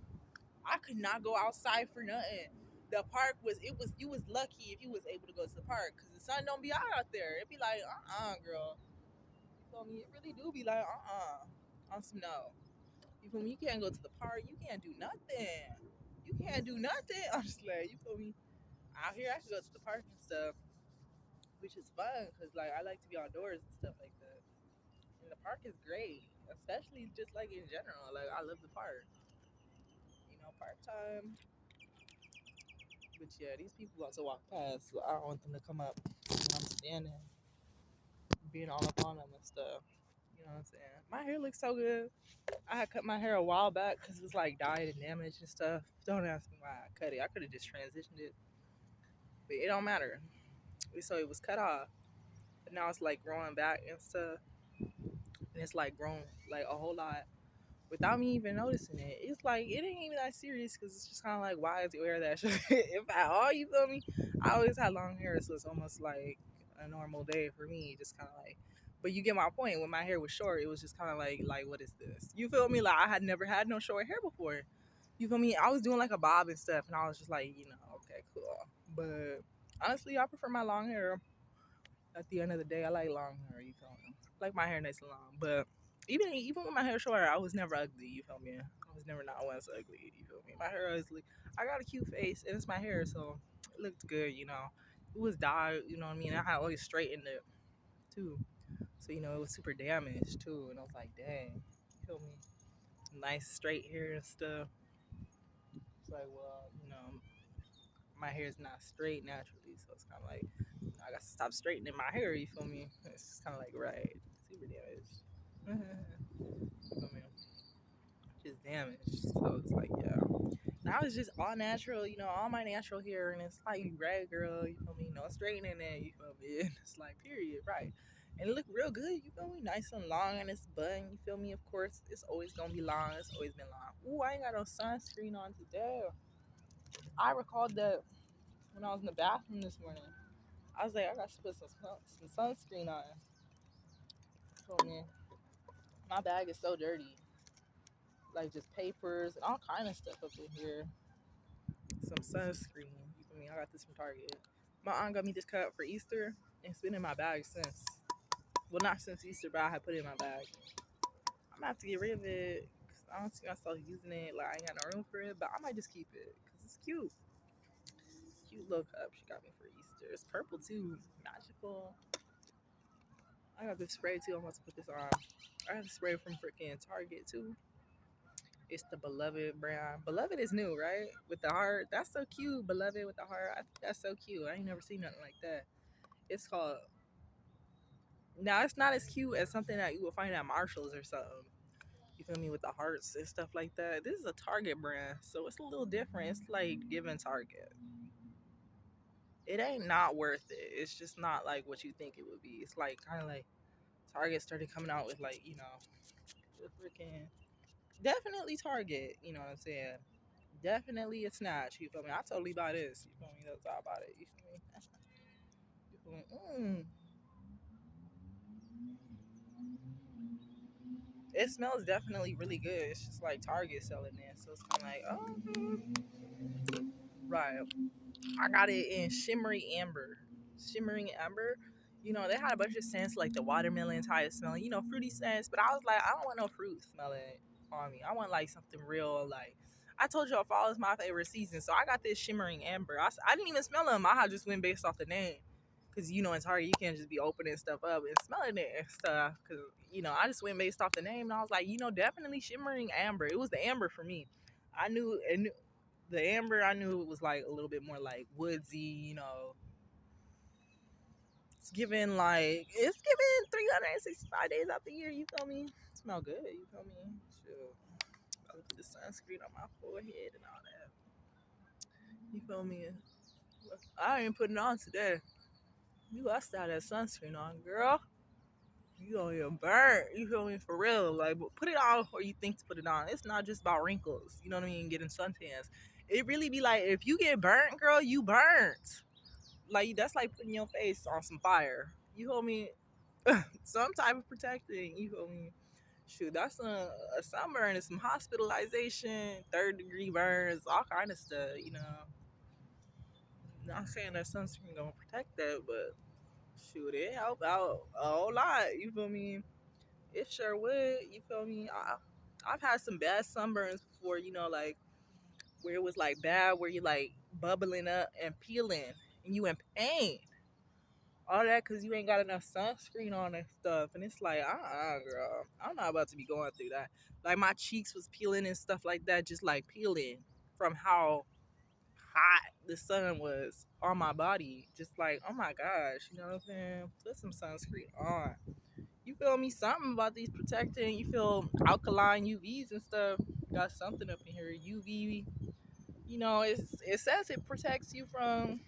I could not go outside for nothing. The park was you was lucky if you was able to go to the park because the sun don't be out there. It'd be like, girl. You feel me? It really do be like, on some no. You feel me? You can't go to the park. You can't do nothing. You can't do nothing. I'm just like, you feel me? Out here, I can go to the park and stuff, which is fun because like I like to be outdoors and stuff like that. And the park is great, especially just like in general. Like I love the park. You know, park time. But yeah, these people about to walk past, so I don't want them to come up when I'm standing, being all up on them and stuff. You know what I'm saying? My hair looks so good. I had cut my hair a while back because it was like dyed and damaged and stuff. Don't ask me why I cut it. I could have just transitioned it, but it don't matter. So it was cut off, but now it's like growing back and stuff, and it's like grown like a whole lot without me even noticing it. It's like it ain't even that serious because it's just kind of like, why is he wear that shit? If at all, you feel me? I always had long hair, so it's almost like a normal day for me. Just kind of like, but you get my point. When my hair was short, it was just kind of like, what is this? You feel me? Like I had never had no short hair before. You feel me? I was doing like a bob and stuff, and I was just like, okay, cool. But honestly, I prefer my long hair. At the end of the day, I like long hair. You feel me? Like my hair nice and long, but even with my hair short, I was never ugly. You feel me? I was never not once ugly. You feel me? My hair is like, I got a cute face, and it's my hair, so it looked good. You know, it was dyed. You know what I mean? I had always straightened it too, so it was super damaged too. And I was like, dang, you feel me? Nice straight hair and stuff. It's like, well, my hair is not straight naturally, so it's kind of like I got to stop straightening my hair. You feel me? It's just kind of like right, super damaged. You feel me? Just damaged. So it's like yeah. Now it's just all natural. All my natural hair, and it's like red girl. You feel me? No straightening it. You feel me? And it's like period, right? And it look real good. You feel me? Nice and long in its bun. You feel me? Of course, it's always gonna be long. It's always been long. Ooh, I ain't got no sunscreen on today. I recalled that when I was in the bathroom this morning. I was like, I got to put some sunscreen on. So man, my bag is so dirty, like just papers and all kind of stuff up in here. Some sunscreen. You feel me? I got this from Target. My aunt got me this cup for Easter, and it's been in my bag since. Well, not since Easter, but I had put it in my bag. I'm gonna have to get rid of it because I don't see myself using it. Like I ain't got no room for it, but I might just keep it because it's cute. Cute little cup she got me for Easter. It's purple too, magical. I got this spray too. I'm about to put this on. I got the spray from freaking Target too. It's the Beloved brand. Beloved is new, right? With the heart. That's so cute. Beloved with the heart. I think that's so cute. I ain't never seen nothing like that. It's called. Now it's not as cute as something that you would find at Marshalls or something. You feel me? With the hearts and stuff like that. This is a Target brand, so it's a little different. It's like giving Target. It ain't not worth it. It's just not like what you think it would be. It's like kind of like Target started coming out with like the freaking definitely Target. You know what I'm saying? Definitely a snatch. You feel me? I totally buy this. You feel me? That's all about it. You feel me? You feel me? It smells definitely really good. It's just like Target selling it, so it's kind of like, right. I got it in shimmery amber. Shimmering amber. They had a bunch of scents like the watermelon type smelling, fruity scents. But I was like, I don't want no fruit smelling on me. I want like something real. Like I told y'all, fall is my favorite season, so I got this shimmering amber. I didn't even smell them. I just went based off the name, because in Target you can't just be opening stuff up and smelling it and stuff. Because I just went based off the name, and I was like, definitely shimmering amber. It was the amber for me. I knew, and the amber, I knew it was like a little bit more like woodsy, it's giving 365 days out the year, you feel me? Smell good, you feel me? Sure. I put the sunscreen on my forehead and all that. You feel me? I ain't putting it on today. You I still have that sunscreen on, girl. You gonna get burnt. You feel me? For real. Like, but put it on or you think to put it on. It's not just about wrinkles. You know what I mean? Getting suntans. It really be like, if you get burnt, girl, you burnt. Like, that's like putting your face on some fire. You feel me? Some type of protecting. You feel me? Shoot, that's a sunburn and some hospitalization, third-degree burns, all kind of stuff. Not saying that sunscreen gonna protect that, but shoot, it help out a whole lot. You feel me? It sure would. You feel me? I've had some bad sunburns before. Like where it was like bad, where you like bubbling up and peeling, and you in pain. All that because you ain't got enough sunscreen on and stuff. And it's like, girl, I'm not about to be going through that. Like my cheeks was peeling and stuff like that, just like peeling from how hot the sun was on my body. Just like, oh my gosh, you know what I'm saying? Put some sunscreen on. You feel me? Something about these protecting. You feel alkaline UVs and stuff. Got something up in here. UV. It says it protects you from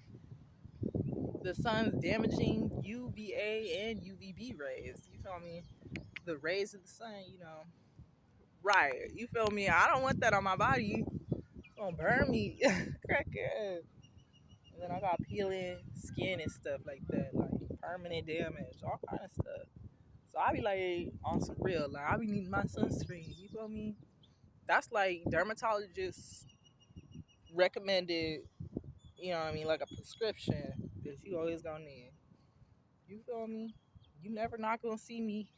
the sun's damaging UVA and UVB rays. You feel me? The rays of the sun, Right. You feel me? I don't want that on my body. It's gonna burn me. Crackhead. And then I got peeling skin and stuff like that, like permanent damage, all kind of stuff. So I be like on some real, like I be needing my sunscreen. You feel me? That's like dermatologist recommended. You know what I mean? Like a prescription that you always gonna need. You feel me? You never not gonna see me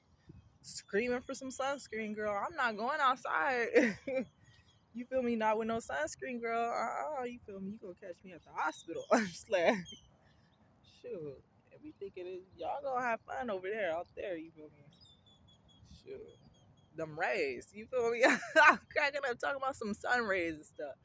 screaming for some sunscreen, girl. I'm not going outside. You feel me? Not with no sunscreen, girl. You feel me? You gonna catch me at the hospital. Just like, shoot. And we thinking y'all gonna have fun over there, out there. You feel me? Shoot. Them rays. You feel me? I'm cracking up talking about some sun rays and stuff.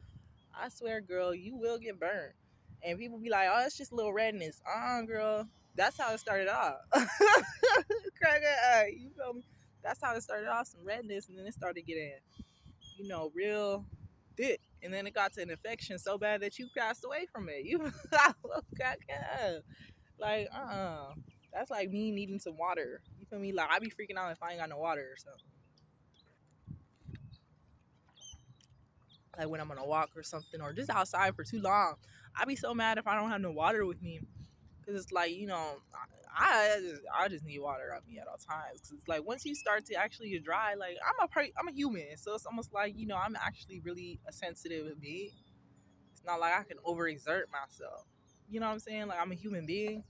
I swear, girl, you will get burnt. And people be like, oh, it's just a little redness. Girl. That's how it started off. Cracking up. You feel me? That's how it started off, some redness, and then it started getting, real thick. And then it got to an infection so bad that you passed away from it. You cracking up. Like, That's like me needing some water. You feel me? Like, I be freaking out if I ain't got no water or something. Like when I'm on a walk or something, or just outside for too long. I be so mad if I don't have no water with me. Because it's like, I just need water on me at all times. Because it's like, once you start to actually get dry, like, I'm a human. So it's almost like, I'm actually really a sensitive being. It's not like I can overexert myself. You know what I'm saying? Like, I'm a human being.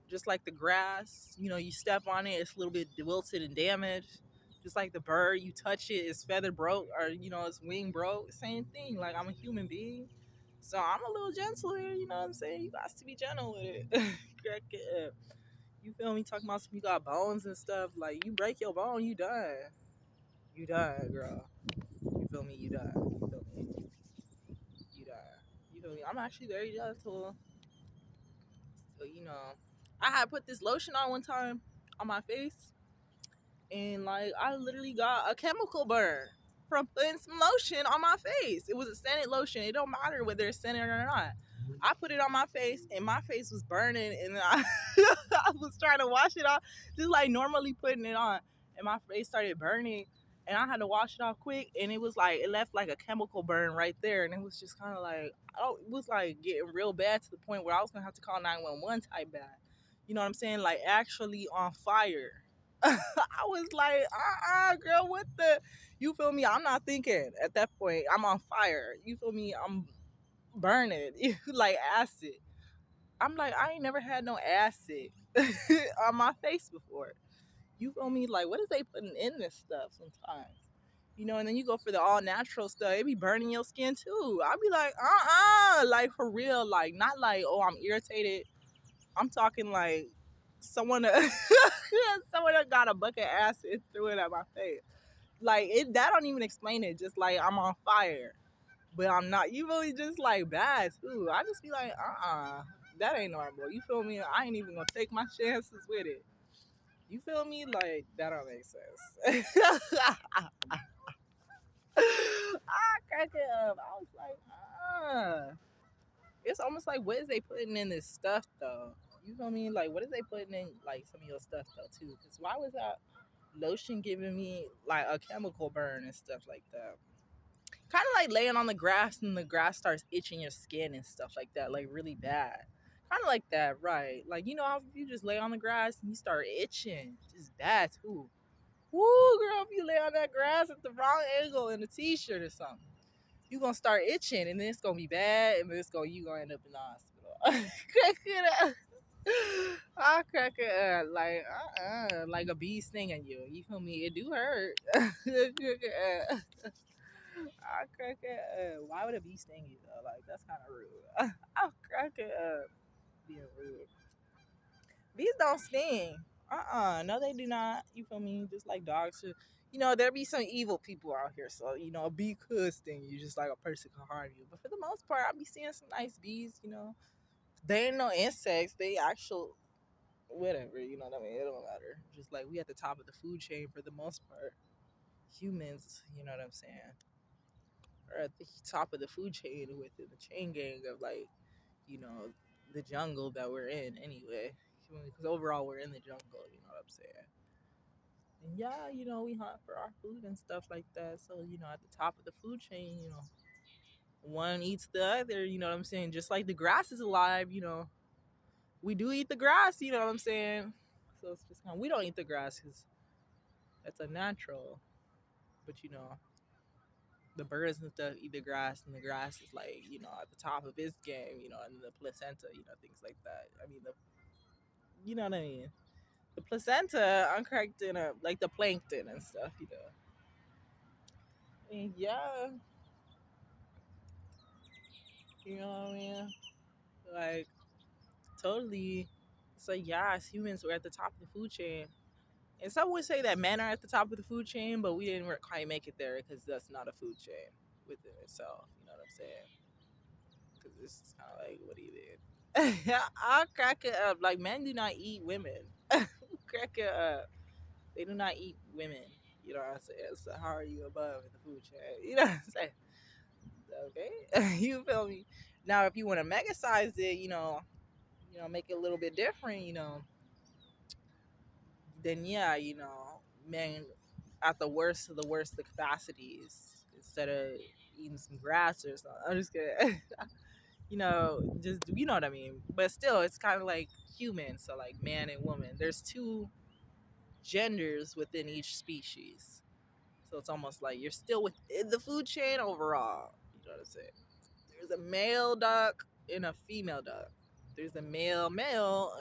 Just like the grass, you step on it, it's a little bit wilted and damaged. Just like the bird, you touch it, its feather broke, or its wing broke. Same thing. Like, I'm a human being, so I'm a little gentler. You know what I'm saying? You got to be gentle with it. Crack it up. You feel me? Talking about some, you got bones and stuff. Like, you break your bone, you done. You done, girl. You feel me? You done. You feel me? You done. You feel me? I'm actually very gentle. So, I had put this lotion on one time on my face, and like I literally got a chemical burn from putting some lotion on my face. It was a scented lotion. It don't matter whether it's scented or not. I put it on my face and my face was burning, and I was trying to wash it off, just like normally putting it on, and my face started burning, and I had to wash it off quick, and it was like it left like a chemical burn right there, and it was just kind of like, oh, it was like getting real bad to the point where I was gonna have to call 911 type bad. You know what I'm saying? Like actually on fire. I was like, girl, what the? You feel me? I'm not thinking at that point. I'm on fire. You feel me? I'm burning. Like acid. I'm like, I ain't never had no acid on my face before. You feel me? Like, what is they putting in this stuff sometimes? And then you go for the all natural stuff. It be burning your skin too. I'll be like, like for real. Like, not like, oh, I'm irritated. I'm talking like someone someone that got a bucket of acid threw it at my face. Like that don't even explain it. Just like I'm on fire, but I'm not. You really just like bad too. I just be like, that ain't normal. You feel me? I ain't even gonna take my chances with it. You feel me? Like that don't make sense. I crack it up. I was like, It's almost like, what is they putting in this stuff though? You feel me? Like, what is they putting in like some of your stuff though too? Because why was that lotion giving me like a chemical burn and stuff like that? Kind of like laying on the grass and the grass starts itching your skin and stuff like that, like really bad. Kind of like that, right? Like, you know how you just lay on the grass and you start itching, just bad too. Woo, girl, if you lay on that grass at the wrong angle in a t-shirt or something, you gonna start itching and then it's gonna be bad and then you gonna end up in the hospital. Crack it up. I crack it up like a bee stinging you. You feel me? It do hurt. Crack it up. I crack it up. Why would a bee sting you though? Like that's kind of rude. I crack it up. Being rude. Bees don't sting. No, they do not. You feel me? Just like dogs should. You know, there be some evil people out here, so you know, a bee could sting you, just like a person could harm you. But for the most part, I be seeing some nice bees. You know, they ain't no insects. They actual whatever. You know what I mean? It don't matter. Just like we at the top of the food chain for the most part. Humans, you know what I'm saying? Are at the top of the food chain within the chain gang of like, you know, the jungle that we're in anyway. Because overall, we're in the jungle. You know what I'm saying? And yeah, you know, we hunt for our food and stuff like that. So, you know, at the top of the food chain, you know, one eats the other, you know what I'm saying? Just like the grass is alive, you know, we do eat the grass, you know what I'm saying? So it's just kind of, we don't eat the grass because that's unnatural. But, you know, the birds and stuff eat the grass, and the grass is like, you know, at the top of its game, you know, and the placenta, you know, things like that. I mean, you know what I mean? The placenta uncracked in a, like the plankton and stuff, you know. And yeah, you know what I mean? Like, totally. It's like, yeah, as humans, we're at the top of the food chain. And some would say that men are at the top of the food chain, but we didn't quite make it there because that's not a food chain within itself. You know what I'm saying? Because this is kind of like, what do you mean? I'll crack it up. Like, men do not eat women. Crack it up. They do not eat women. You know what I'm saying? So how are you above in the food chain? You know what I'm saying? Okay, you feel me? Now, if you want to mega size it, make it a little bit different, then yeah, men at the worst of the capacities, instead of eating some grass or something. I'm just kidding. Just you know what I mean. But still, it's kind of like human. So like man and woman. There's two genders within each species. So it's almost like you're still within the food chain overall. You know what I'm saying? There's a male duck and a female duck. There's a male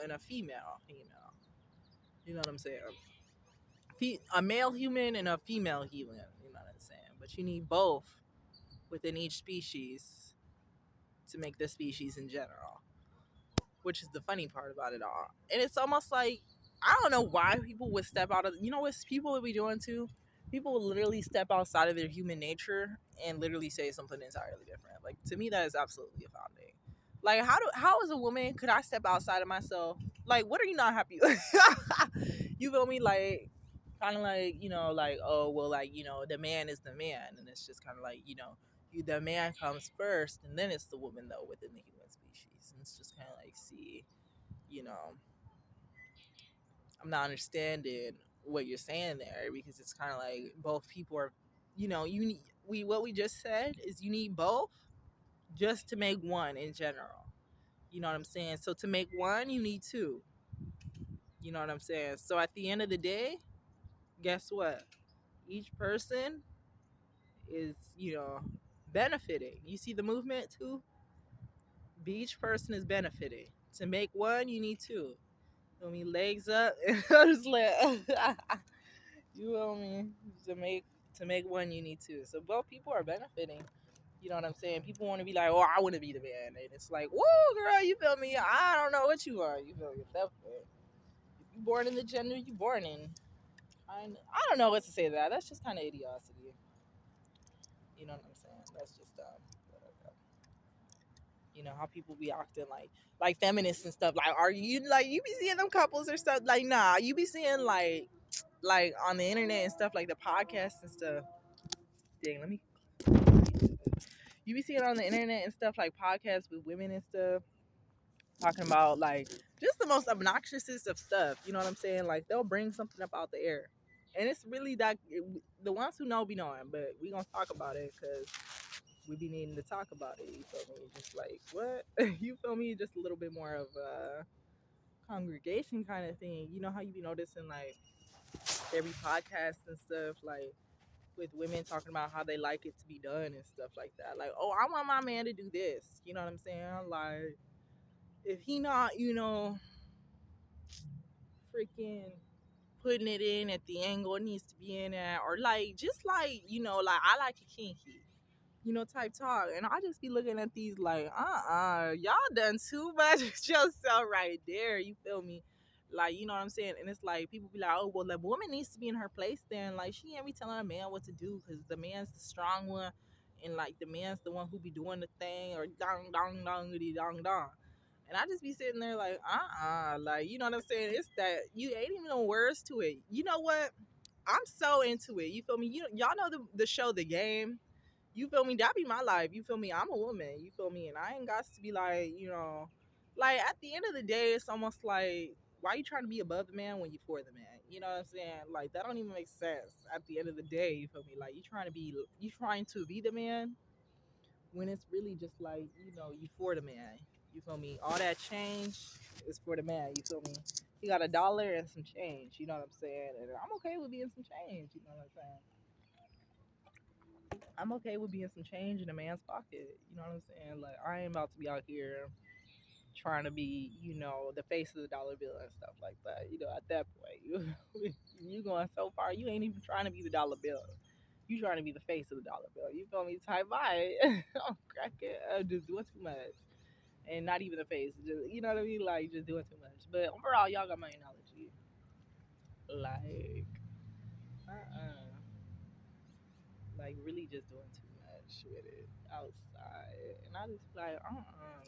and a female. You know what I'm saying? A male human and a female human. You know what I'm saying? But you need both within each species to make the species in general, which is the funny part about it all. And it's almost like, I don't know why people would step out of, what people would be doing too? People would literally step outside of their human nature and literally say something entirely different. Like, to me, that is absolutely astounding. Like, how as a woman could I step outside of myself? Like, what are you not happy with? You feel me? Like, kind of like, like, oh, well, like, the man is the man. And it's just kind of like, the man comes first and then it's the woman, though, within the human species. And it's just kind of like, see, you know, I'm not understanding what you're saying there, because it's kind of like both people are, you need, what we just said is you need both just to make one in general. You know what I'm saying? So to make one, you need two. You know what I'm saying? So at the end of the day, guess what? Each person is, benefiting. You see the movement too? Each person is benefiting. To make one, you need two. Feel me? Legs up. Just let you feel me? To make one, you need two. So both people are benefiting. You know what I'm saying? People want to be like, oh, I want to be the man. And it's like, whoa, girl, you feel me? I don't know what you are. You feel me? If you born in the gender you born in. I don't know what to say to that. That's just kind of idiocy. You know what I'm saying? That's just dumb. Whatever. You know how people be acting like feminists and stuff. Like, are you like, you be seeing them couples or stuff? Like, nah, you be seeing like on the internet and stuff, like the podcasts and stuff. Dang, let me. You be seeing on the internet and stuff like podcasts with women and stuff. talking about like just the most obnoxiousest of stuff. You know what I'm saying? Like they'll bring something up out the air, and it's really that the ones who know be knowing. But we gonna talk about it because we be needing to talk about it. You feel me? Just like what you feel me? Just a little bit more of a congregation kind of thing. You know how you be noticing like every podcast and stuff like with women talking about how they like it to be done and stuff like that. Like, oh, I want my man to do this. You know what I'm saying? Like, if he not, freaking putting it in at the angle it needs to be in at, or like just like like I like it kinky, type talk. And I just be looking at these like, y'all done too much with yourself right there. You feel me? Like, you know what I'm saying? And it's like people be like, oh, well, the woman needs to be in her place then. Like, she can't be telling a man what to do because the man's the strong one. And like the man's the one who be doing the thing or dong dong dong dong dong. And I just be sitting there like, like, you know what I'm saying? It's that you ain't even no words to it. You know what? I'm so into it. You feel me? Y'all know the show The Game. You feel me? That be my life. You feel me? I'm a woman. You feel me? And I ain't got to be like, like at the end of the day, it's almost like, why you trying to be above the man when you for the man? You know what I'm saying? Like that don't even make sense. At the end of the day, you feel me? Like you trying to be the man when it's really just like, you for the man. You feel me? All that change is for the man. You feel me? He got $1 and some change. You know what I'm saying? And I'm okay with being some change. You know what I'm saying? I'm okay with being some change in a man's pocket. You know what I'm saying? Like I ain't about to be out here trying to be, the face of the dollar bill and stuff like that. At that point, you going so far, you ain't even trying to be the dollar bill. You trying to be the face of the dollar bill. You feel me? Type by. I'm cracking. I'm just doing too much, and not even the face. Just you know what I mean? Like just doing too much. But overall, y'all got my analogy. Like, like really just doing too much with it outside, and I just like,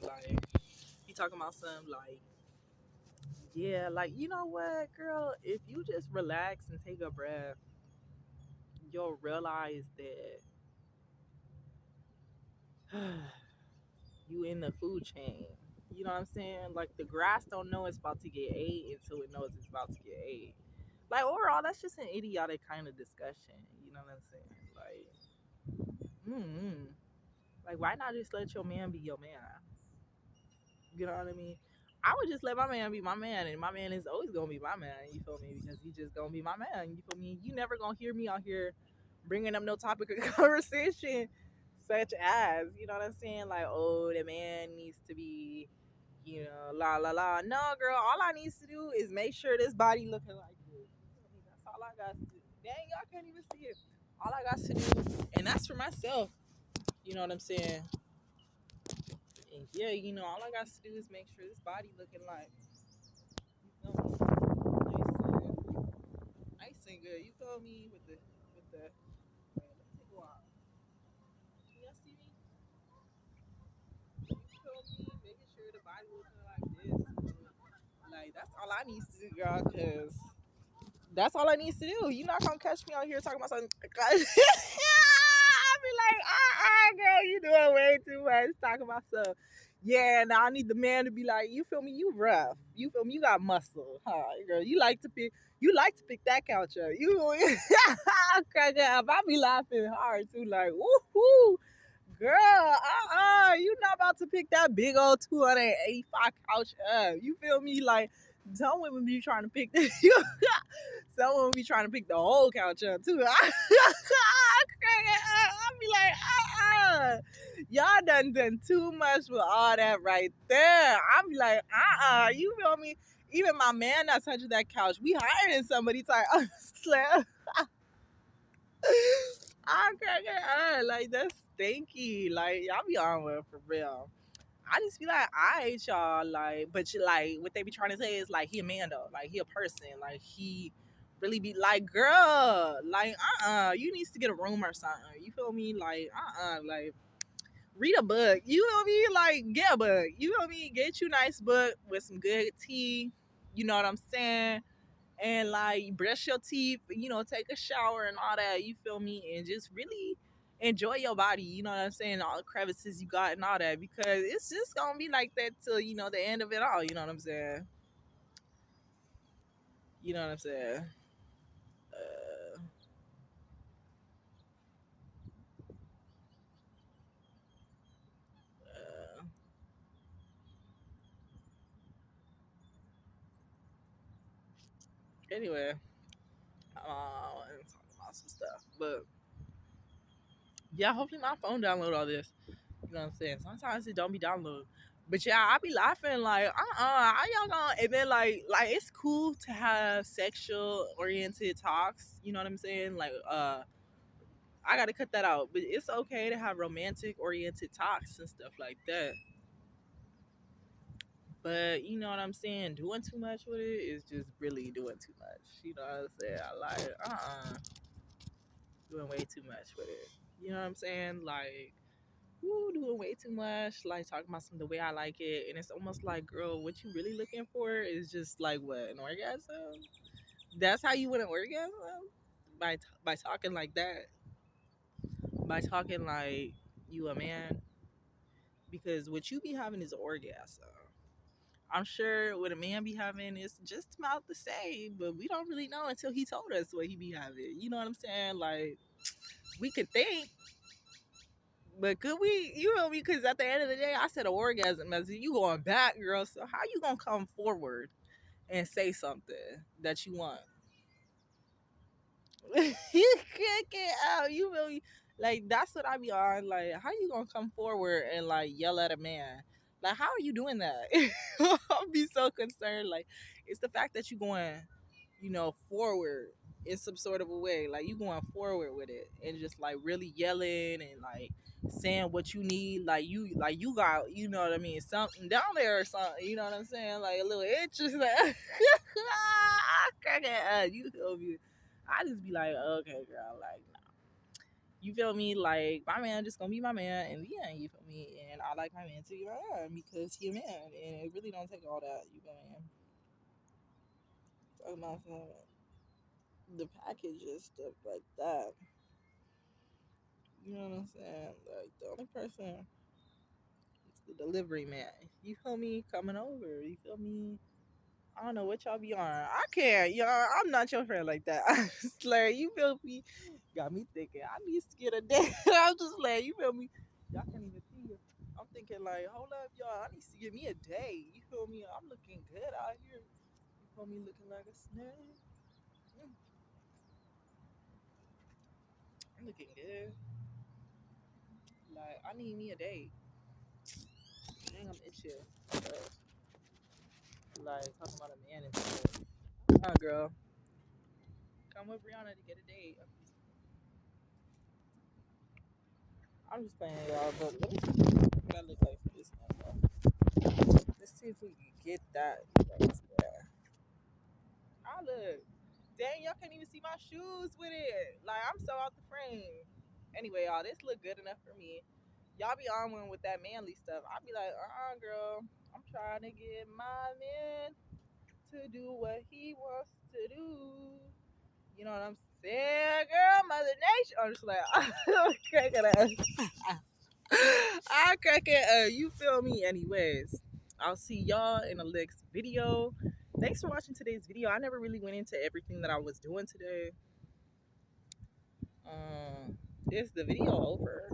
like you talking about something like, yeah, like you know what, girl, if you just relax and take a breath, you'll realize that you in the food chain. You know what I'm saying? Like the grass don't know it's about to get ate until it knows it's about to get ate. Like overall, that's just an idiotic kind of discussion. You know what I'm saying? Mm, like why not just let your man be your man? You know what I mean? I would just let my man be my man, and my man is always gonna be my man. You feel me? Because he just gonna be my man. You feel me? You never gonna hear me out here bringing up no topic of conversation, such as what I'm saying. Like, oh, the man needs to be, la la la. No, girl. All I needs to do is make sure this body looking like this. You feel me? That's all I got to do. Dang, y'all can't even see it. All I got to do, and that's for myself. You know what I'm saying? And yeah, all I got to do is make sure this body looking like, you feel me, nice and good. You feel me with the. Man, let me take a walk. Can y'all see me? You feel me? Making sure the body looking like this. Like that's all I need to do, girl. Cause that's all I need to do. You're not gonna catch me out here talking about something. I'll be like, girl, you doing way too much talking about stuff. Yeah, now I need the man to be like, you feel me? You rough. You feel me? You got muscle, huh, girl? You like to pick that couch up. You crack up. I be laughing hard too, like, woohoo. Girl, you not about to pick that big old 285 couch up. You feel me? Like, some women be trying to pick the, some women be trying to pick the whole couch up too. I be like, y'all done too much with all that right there. I be like, you feel me? Even my man not touching that couch. We hiring somebody to slap. I'm cracking up. Like that's stinky. Like y'all be on with for real. I just be like, alright, y'all. Like, but you like what they be trying to say is like he a man though. Like he a person. Like he really be like, girl, like you needs to get a room or something. You feel me? Like like read a book. You feel me? Like get a book. You feel me? Get you a nice book with some good tea. You know what I'm saying? And like brush your teeth, take a shower and all that, you feel me? And just really enjoy your body, you know what I'm saying? All the crevices you got and all that, because it's just gonna be like that till, the end of it all, you know what I'm saying? You know what I'm saying? Uh, uh, anyway, and talking about some stuff. But yeah, hopefully my phone download all this. You know what I'm saying? Sometimes it don't be download. But yeah, I be laughing like, how y'all gonna? And then like it's cool to have sexual oriented talks. You know what I'm saying? Like, I gotta cut that out. But it's okay to have romantic oriented talks and stuff like that. But you know what I'm saying? Doing too much with it is just really doing too much. You know what I'm saying? I like, doing way too much with it. You know what I'm saying? Like, woo, doing way too much, like talking about some the way I like it, and it's almost like, girl, what you really looking for is just like what, an orgasm? That's how you want an orgasm? By talking like that, by talking like you a man, because what you be having is an orgasm. I'm sure what a man be having is just about the same, but we don't really know until he told us what he be having. You know what I'm saying? Like, we could think, but could we? You know me? Because at the end of the day, I said an orgasm. As in you going back, girl. So how you gonna come forward and say something that you want? You can't get out. You feel me? Like that's what I be on. Like, how you gonna come forward and like yell at a man? Like, how are you doing that? I'll be so concerned. Like, it's the fact that you going, forward in some sort of a way. Like you going forward with it and just like really yelling and like saying what you need. Like you got, you know what I mean, something down there or something. You know what I'm saying? Like a little itch or something. Cracking up. You feel me? I just be like, okay, girl, like, nah. You feel me? Like, my man just gonna be my man, and yeah, you feel me? And I like my man to be my man because he a man, and it really don't take all that. You feel me? Talking about the packages, stuff like that. You know what I'm saying? Like, the only person is the delivery man. You feel me? Coming over. You feel me? I don't know what y'all be on. I can't, y'all. I'm not your friend like that. I'm just like, you feel me? Got me thinking. I need to get a day. I'm just like, you feel me? Y'all can't even see it. I'm thinking like, hold up, y'all. I need to get me a day. You feel me? I'm looking good out here. You feel me? Looking like a snake. Mm, I'm looking good. Like, I need me a day. Dang, I'm itching. But, like, talking about a man and stuff. Girl. Come with Breanna to get a date. I'm just playing, y'all. But let me see what I look like for this one. Let's see if we can get that. Yeah. I look. Dang, y'all can't even see my shoes with it. Like, I'm so out the frame. Anyway, y'all, this look good enough for me. Y'all be on one with that manly stuff. I'll be like, girl. I'm trying to get my man to do what he wants to do. You know what I'm saying, girl? Mother Nature. I'm just like, I'm cracking up. I crack it. You feel me? Anyways, I'll see y'all in the next video. Thanks for watching today's video. I never really went into everything that I was doing today. Is the video over?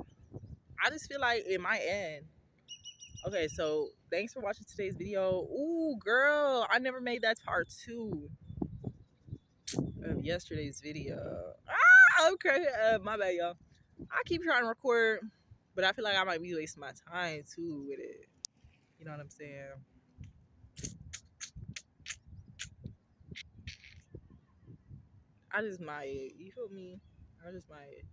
I just feel like it might end. Okay, so thanks for watching today's video. Ooh, girl, I never made that part 2 of yesterday's video. Okay, my bad, y'all. I keep trying to record, but I feel like I might be wasting my time too with it. You know what I'm saying? I just might. You feel me? I just might.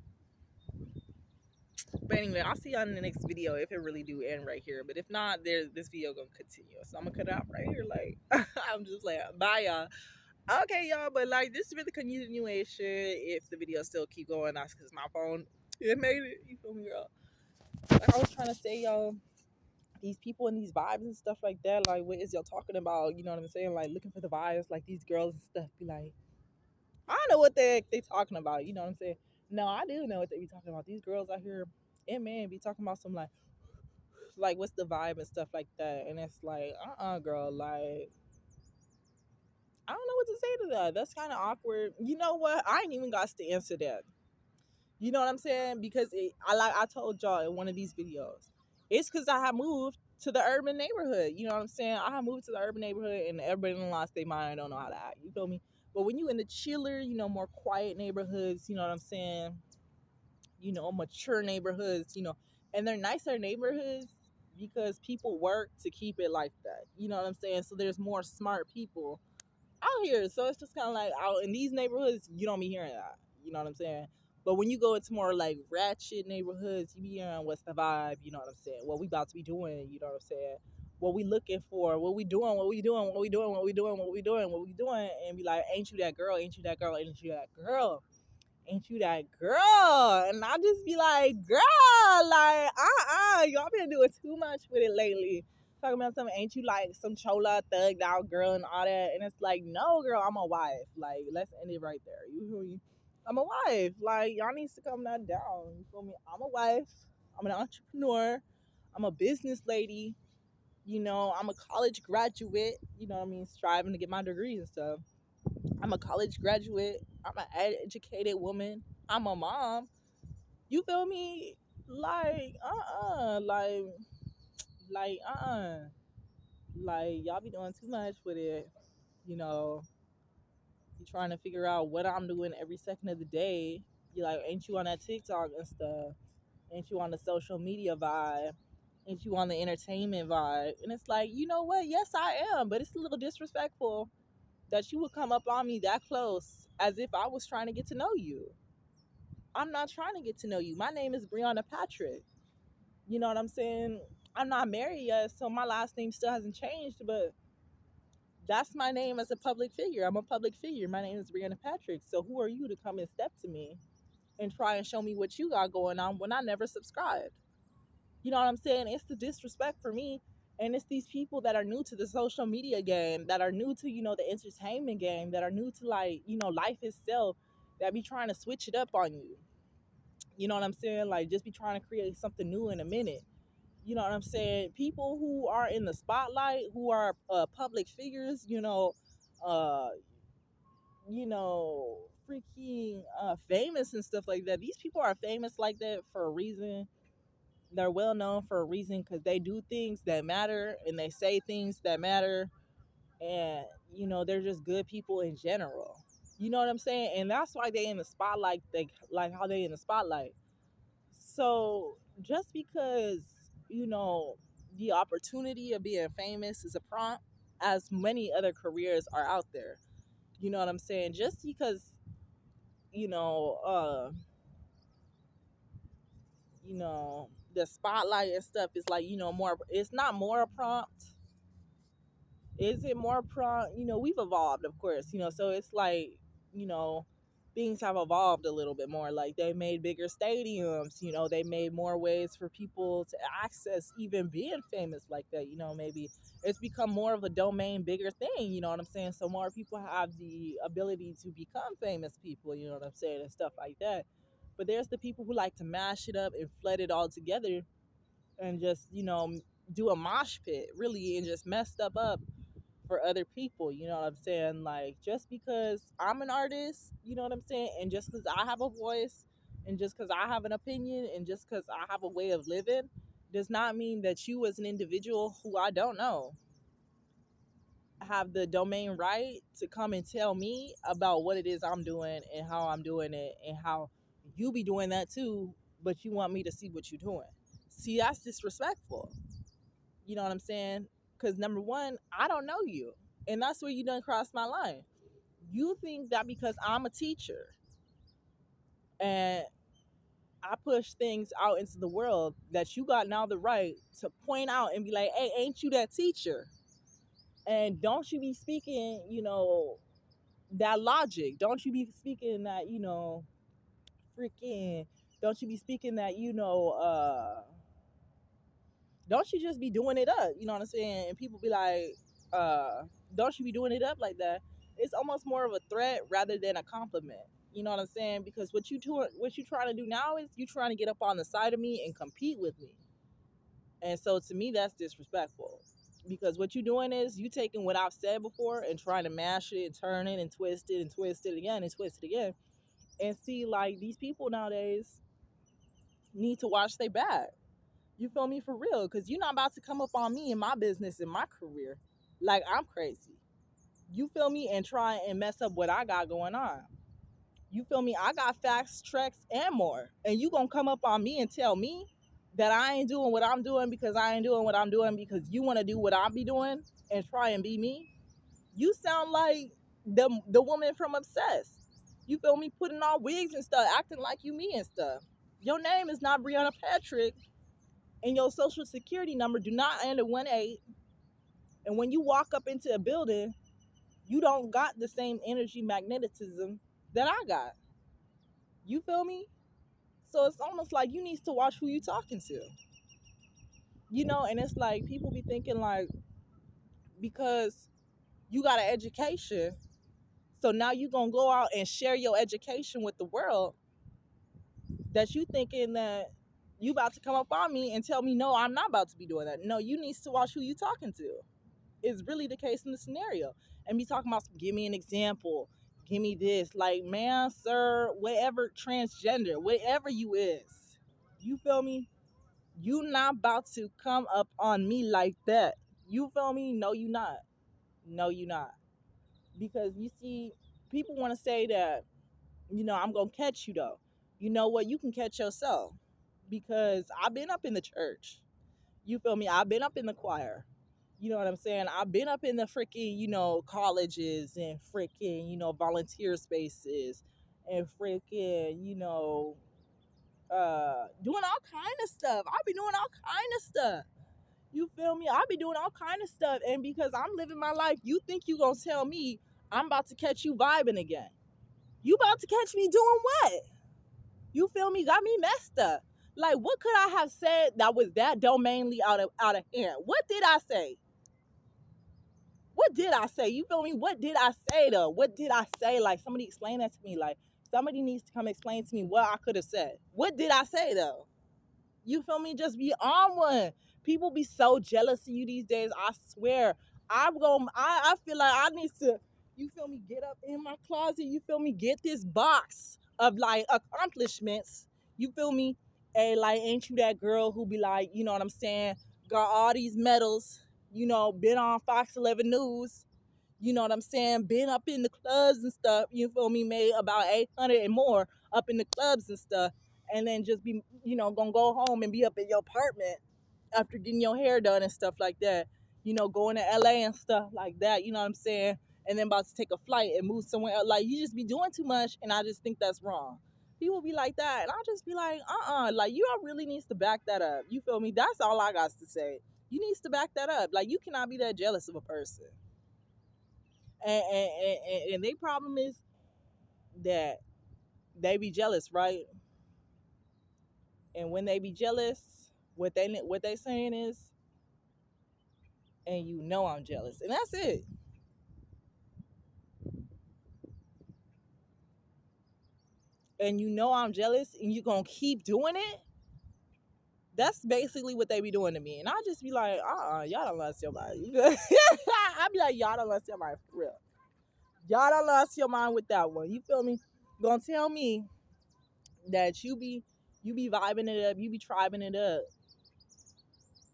But anyway, I'll see y'all in the next video if it really do end right here. But if not, there's this video gonna continue. So I'm gonna cut it out right here. Like I'm just like, bye y'all. Okay, y'all. But like this is really continuation. If the video still keep going, that's because my phone it made it. You feel me, girl? Like I was trying to say, y'all. These people and these vibes and stuff like that. Like, what is y'all talking about? You know what I'm saying? Like looking for the vibes. Like these girls and stuff. Be like, I don't know what they talking about. You know what I'm saying? No, I do know what they be talking about. These girls out here and men be talking about some like what's the vibe and stuff like that. And it's like, girl, like I don't know what to say to that. That's kind of awkward. You know what? I ain't even got to answer that. You know what I'm saying? Because I told y'all in one of these videos, it's because I have moved to the urban neighborhood. You know what I'm saying? I have moved to the urban neighborhood, and everybody done lost their mind. Don't know how to act. You feel me? But when you in the chiller, more quiet neighborhoods, you know what I'm saying? Mature neighborhoods, and they're nicer neighborhoods because people work to keep it like that. You know what I'm saying? So there's more smart people out here. So it's just kind of like out in these neighborhoods, you don't be hearing that. You know what I'm saying? But when you go into more like ratchet neighborhoods, you be hearing what's the vibe. You know what I'm saying? What we about to be doing. You know what I'm saying? What we looking for? What we doing? What we doing? What we doing? What we doing? What we doing? What we doing? And be like, ain't you that girl? Ain't you that girl? Ain't you that girl? Ain't you that girl? And I just be like, girl, like, y'all been doing too much with it lately. Talking about something, ain't you like some chola thugged out girl and all that? And it's like, no, girl, I'm a wife. Like, let's end it right there. You feel me? I'm a wife. Like, y'all needs to calm that down. You feel me? I'm a wife. I'm an entrepreneur. I'm a business lady. I'm a college graduate. You know what I mean? Striving to get my degree and stuff. I'm a college graduate. I'm an educated woman. I'm a mom. You feel me? Like, like, like y'all be doing too much with it. You know, you trying to figure out what I'm doing every second of the day. You like, ain't you on that TikTok and stuff? Ain't you on the social media vibe? Ain't you on the entertainment vibe? And it's like, you know what? Yes, I am, but it's a little disrespectful that you would come up on me that close as if I was trying to get to know you. I'm not trying to get to know you. My name is Breanna Patrick. You know what I'm saying? I'm not married yet, so my last name still hasn't changed, but that's my name as a public figure. I'm a public figure. My name is Breanna Patrick. So who are you to come and step to me and try and show me what you got going on when I never subscribed? You know what I'm saying? It's the disrespect for me. And it's these people that are new to the social media game, that are new to, the entertainment game, that are new to life itself, that be trying to switch it up on you. You know what I'm saying? Like just be trying to create something new in a minute. You know what I'm saying? People who are in the spotlight, who are public figures, uh, freaking famous and stuff like that. These people are famous like that for a reason. They're well known for a reason because they do things that matter and they say things that matter, and they're just good people in general. You know what I'm saying? And that's why they in the spotlight. They like how they in the spotlight. So just because, the opportunity of being famous is a prompt, as many other careers are out there. You know what I'm saying? Just because, you know, uh, the spotlight and stuff is like, more, it's not more a prompt. Is it more prompt? We've evolved, of course, so it's like, you know, things have evolved a little bit more. Like they made bigger stadiums, they made more ways for people to access even being famous like that. Maybe it's become more of a domain, bigger thing, you know what I'm saying? So more people have the ability to become famous people, you know what I'm saying, and stuff like that. But there's the people who like to mash it up and flood it all together and just, do a mosh pit really and just mess stuff up for other people. You know what I'm saying? Like just because I'm an artist, you know what I'm saying, and just because I have a voice, and just because I have an opinion, and just because I have a way of living, does not mean that you as an individual who I don't know have the domain right to come and tell me about what it is I'm doing and how I'm doing it and how you be doing that too, but you want me to see what you're doing. See, that's disrespectful. You know what I'm saying? Because number one, I don't know you. And that's where you done crossed my line. You think that because I'm a teacher and I push things out into the world that you got now the right to point out and be like, hey, ain't you that teacher? And don't you be speaking, that logic. Don't you be speaking that, freaking, don't you be speaking that, don't you just be doing it up, you know what I'm saying? And people be like, don't you be doing it up like that? it's almost more of a threat rather than a compliment. You know what I'm saying? Because what you trying to do now is you trying to get up on the side of me and compete with me. And so to me, that's disrespectful. Because what you're doing is you taking what I've said before and trying to mash it and turn it and twist it again and twist it again. And see, like, these people nowadays need to watch their back. You feel me? For real. Because you're not about to come up on me in my business, in my career. Like, I'm crazy. You feel me? And try and mess up what I got going on. You feel me? I got facts, tracks, and more. And you gonna come up on me and tell me that I ain't doing what I'm doing because I ain't doing what I'm doing because you want to do what I be doing and try and be me? You sound like the woman from Obsessed. You feel me? Putting on wigs and stuff, acting like you me and stuff. Your name is not Breanna Patrick, and your social security number do not end in 1-8. And when you walk up into a building, you don't got the same energy magnetism that I got. You feel me? So it's almost like you need to watch who you talking to. And it's like people be thinking like because you got an education, so now you gonna go out and share your education with the world, that you thinking that you about to come up on me and tell me no, I'm not about to be doing that. No, you need to watch who you talking to. Is really the case in the scenario. And be talking about, give me an example, give me this. Like, man, sir, whatever, transgender, whatever you is, you feel me? You not about to come up on me like that. You feel me? No, you not. No, you not. Because you see, people want to say that, I'm gonna catch you though. You know what? You can catch yourself. Because I've been up in the church. You feel me? I've been up in the choir. You know what I'm saying? I've been up in the freaking, colleges and freaking, volunteer spaces and freaking, doing all kind of stuff. I'll be doing all kind of stuff. You feel me? I'll be doing all kind of stuff. And because I'm living my life, you think you gonna tell me I'm about to catch you vibing again. You about to catch me doing what? You feel me? Got me messed up. Like, what could I have said that was that domainly out of hand? What did I say? What did I say? You feel me? What did I say though? What did I say? Like, somebody explain that to me. Like, somebody needs to come explain to me what I could have said. What did I say though? You feel me? Just be on one. People be so jealous of you these days. I swear. I feel like I need to, you feel me, get up in my closet. You feel me? Get this box of like accomplishments. You feel me? And like, ain't you that girl who be like, you know what I'm saying? Got all these medals, been on Fox 11 News. You know what I'm saying? Been up in the clubs and stuff. You feel me? Made about 800 and more up in the clubs and stuff. And then just be, gonna go home and be up in your apartment after getting your hair done and stuff like that. Going to LA and stuff like that. You know what I'm saying? And then about to take a flight and move somewhere else. Like, you just be doing too much. And I just think that's wrong. People be like that. And I just be like, like, you all really needs to back that up. You feel me? That's all I got to say. You needs to back that up. Like, you cannot be that jealous of a person. And their problem is that they be jealous, right? And when they be jealous, what they saying is, and I'm jealous, and that's it. And I'm jealous, and you gonna keep doing it. That's basically what they be doing to me, and I just be like, y'all don't lost your mind. I be like, y'all don't lost your mind for real. Y'all don't lost your mind with that one. You feel me? Gonna tell me that you be vibing it up, you be tribing it up,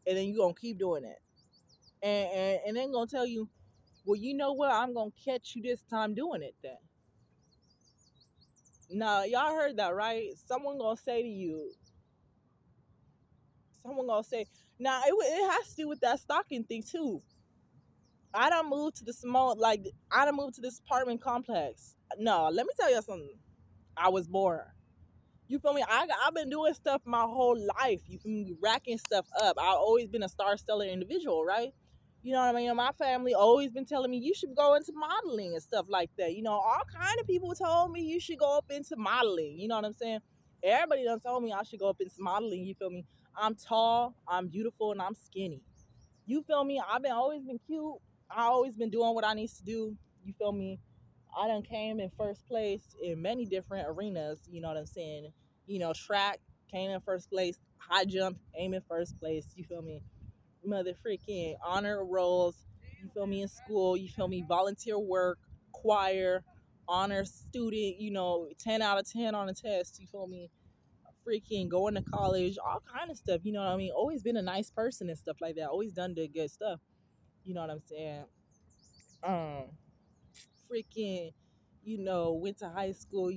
and then you gonna keep doing it. And then gonna tell you, well, you know what? I'm gonna catch you this time doing it then. Now, y'all heard that, right? Someone gonna say, now it has to do with that stalking thing too. I done moved to the I done moved to this apartment complex. No, let me tell you something. I was born. You feel me? I've been doing stuff my whole life. You feel me? Racking stuff up. I've always been a star stellar individual, right? You know what I mean? My family always been telling me you should go into modeling and stuff like that. All kind of people told me you should go up into modeling. You know what I'm saying? Everybody done told me I should go up into modeling. You feel me? I'm tall, I'm beautiful, and I'm skinny. You feel me? I've been always been cute. I always been doing what I need to do. You feel me? I done came in first place in many different arenas. You know what I'm saying? Track came in first place. High jump came in first place. You feel me? Mother freaking honor rolls. You feel me? In school. You feel me? Volunteer work, choir, honor student. 10 out of 10 on a test. You feel me? Freaking going to college, all kind of stuff. You know what I mean? Always been a nice person and stuff like that. Always done the good stuff. You know what I'm saying? Um, freaking, went to high school.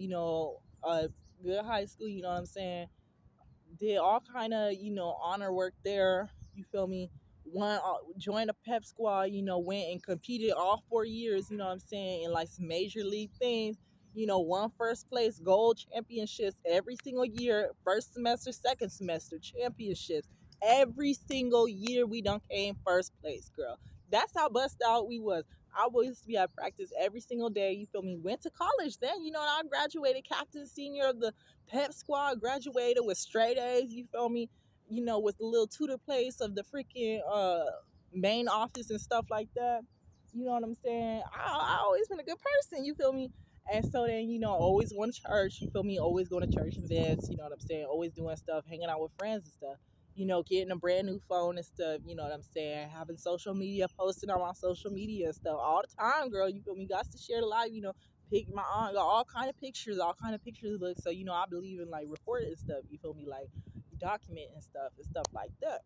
Good high school. You know what I'm saying? Did all kind of honor work there. You feel me? Joined a pep squad. Went and competed all 4 years. You know what I'm saying? In like some major league things. Won first place gold championships every single year. First semester, second semester championships every single year. We done came first place, girl. That's how bust out we was. I used to be at practice every single day. You feel me? Went to college then. I graduated captain senior of the pep squad, graduated with straight A's, you feel me? With the little tutor place of the freaking main office and stuff like that. You know what I'm saying? I always been a good person, you feel me? And so then, always going to church, you feel me? Always going to church events, you know what I'm saying? Always doing stuff, hanging out with friends and stuff. Getting a brand new phone and stuff, you know what I'm saying? Having social media, posting on my social media and stuff all the time, girl. You feel me? Got to share the life, pick my aunt got all kind of pictures books. So I believe in like recording stuff. You feel me? Like documenting and stuff like that.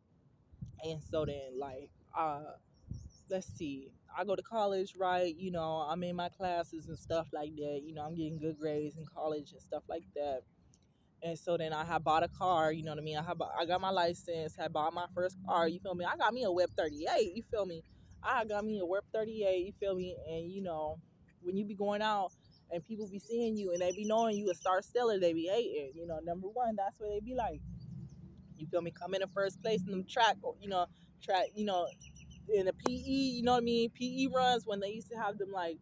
And so then let's see. I go to college, right? I'm in my classes and stuff like that. I'm getting good grades in college and stuff like that. And so then I had bought a car, you know what I mean? I got my license, had bought my first car, you feel me? I got me a Whip 38, you feel me? I got me a Whip 38, you feel me? And when you be going out and people be seeing you and they be knowing you a star seller, they be hating. Number one, that's what they be like. You feel me? Come in the first place in the track, track, in the PE, you know what I mean? PE runs when they used to have them like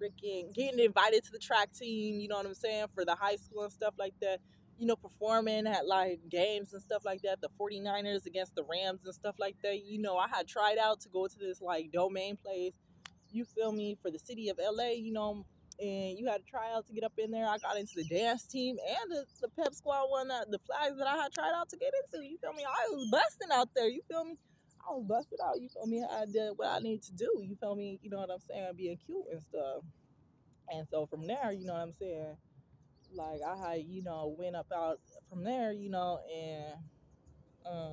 freaking getting invited to the track team, you know what I'm saying, for the high school and stuff like that, performing at like games and stuff like that, the 49ers against the Rams and stuff like that. I had tried out to go to this like domain place, you feel me, for the city of LA, and you had to try out to get up in there. I got into the dance team and the pep squad one, the flags that I had tried out to get into, you feel me. I was busting out there, you feel me. I was busted out, you feel me. I did what I need to do, you feel me. You know what I'm saying, being cute and stuff. And so from there, you know what I'm saying, like I had, went up out from there, and um,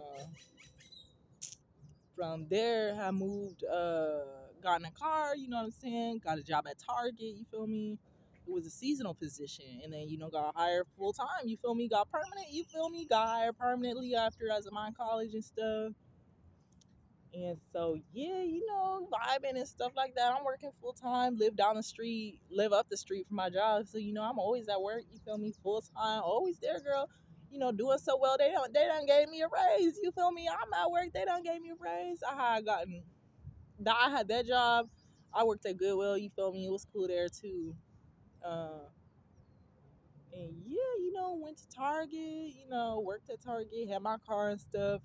from there I moved, got in a car, you know what I'm saying, got a job at Target, you feel me. It was a seasonal position, and then got hired full time, you feel me, got permanent, you feel me, got hired permanently after as a my college and stuff. And so, yeah, vibing and stuff like that. I'm working full time, live down the street, live up the street from my job. So, I'm always at work, you feel me, full time, always there, girl. Doing so well. They done gave me a raise, you feel me? I'm at work, they done gave me a raise. I had that job. I worked at Goodwill, you feel me? It was cool there too. Uh, and yeah, went to Target, worked at Target, had my car and stuff,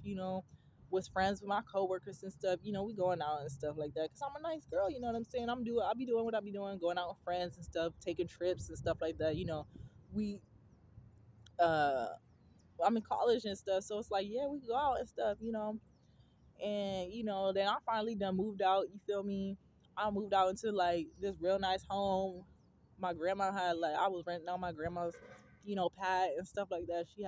was friends with my coworkers and stuff, we going out and stuff like that. Cause I'm a nice girl, you know what I'm saying? I be doing what I be doing, going out with friends and stuff, taking trips and stuff like that. We uh I'm in college and stuff, so it's like, yeah, we go out and stuff. And then I finally done moved out, you feel me? I moved out into like this real nice home. My grandma had like, I was renting out my grandma's, pad and stuff like that. She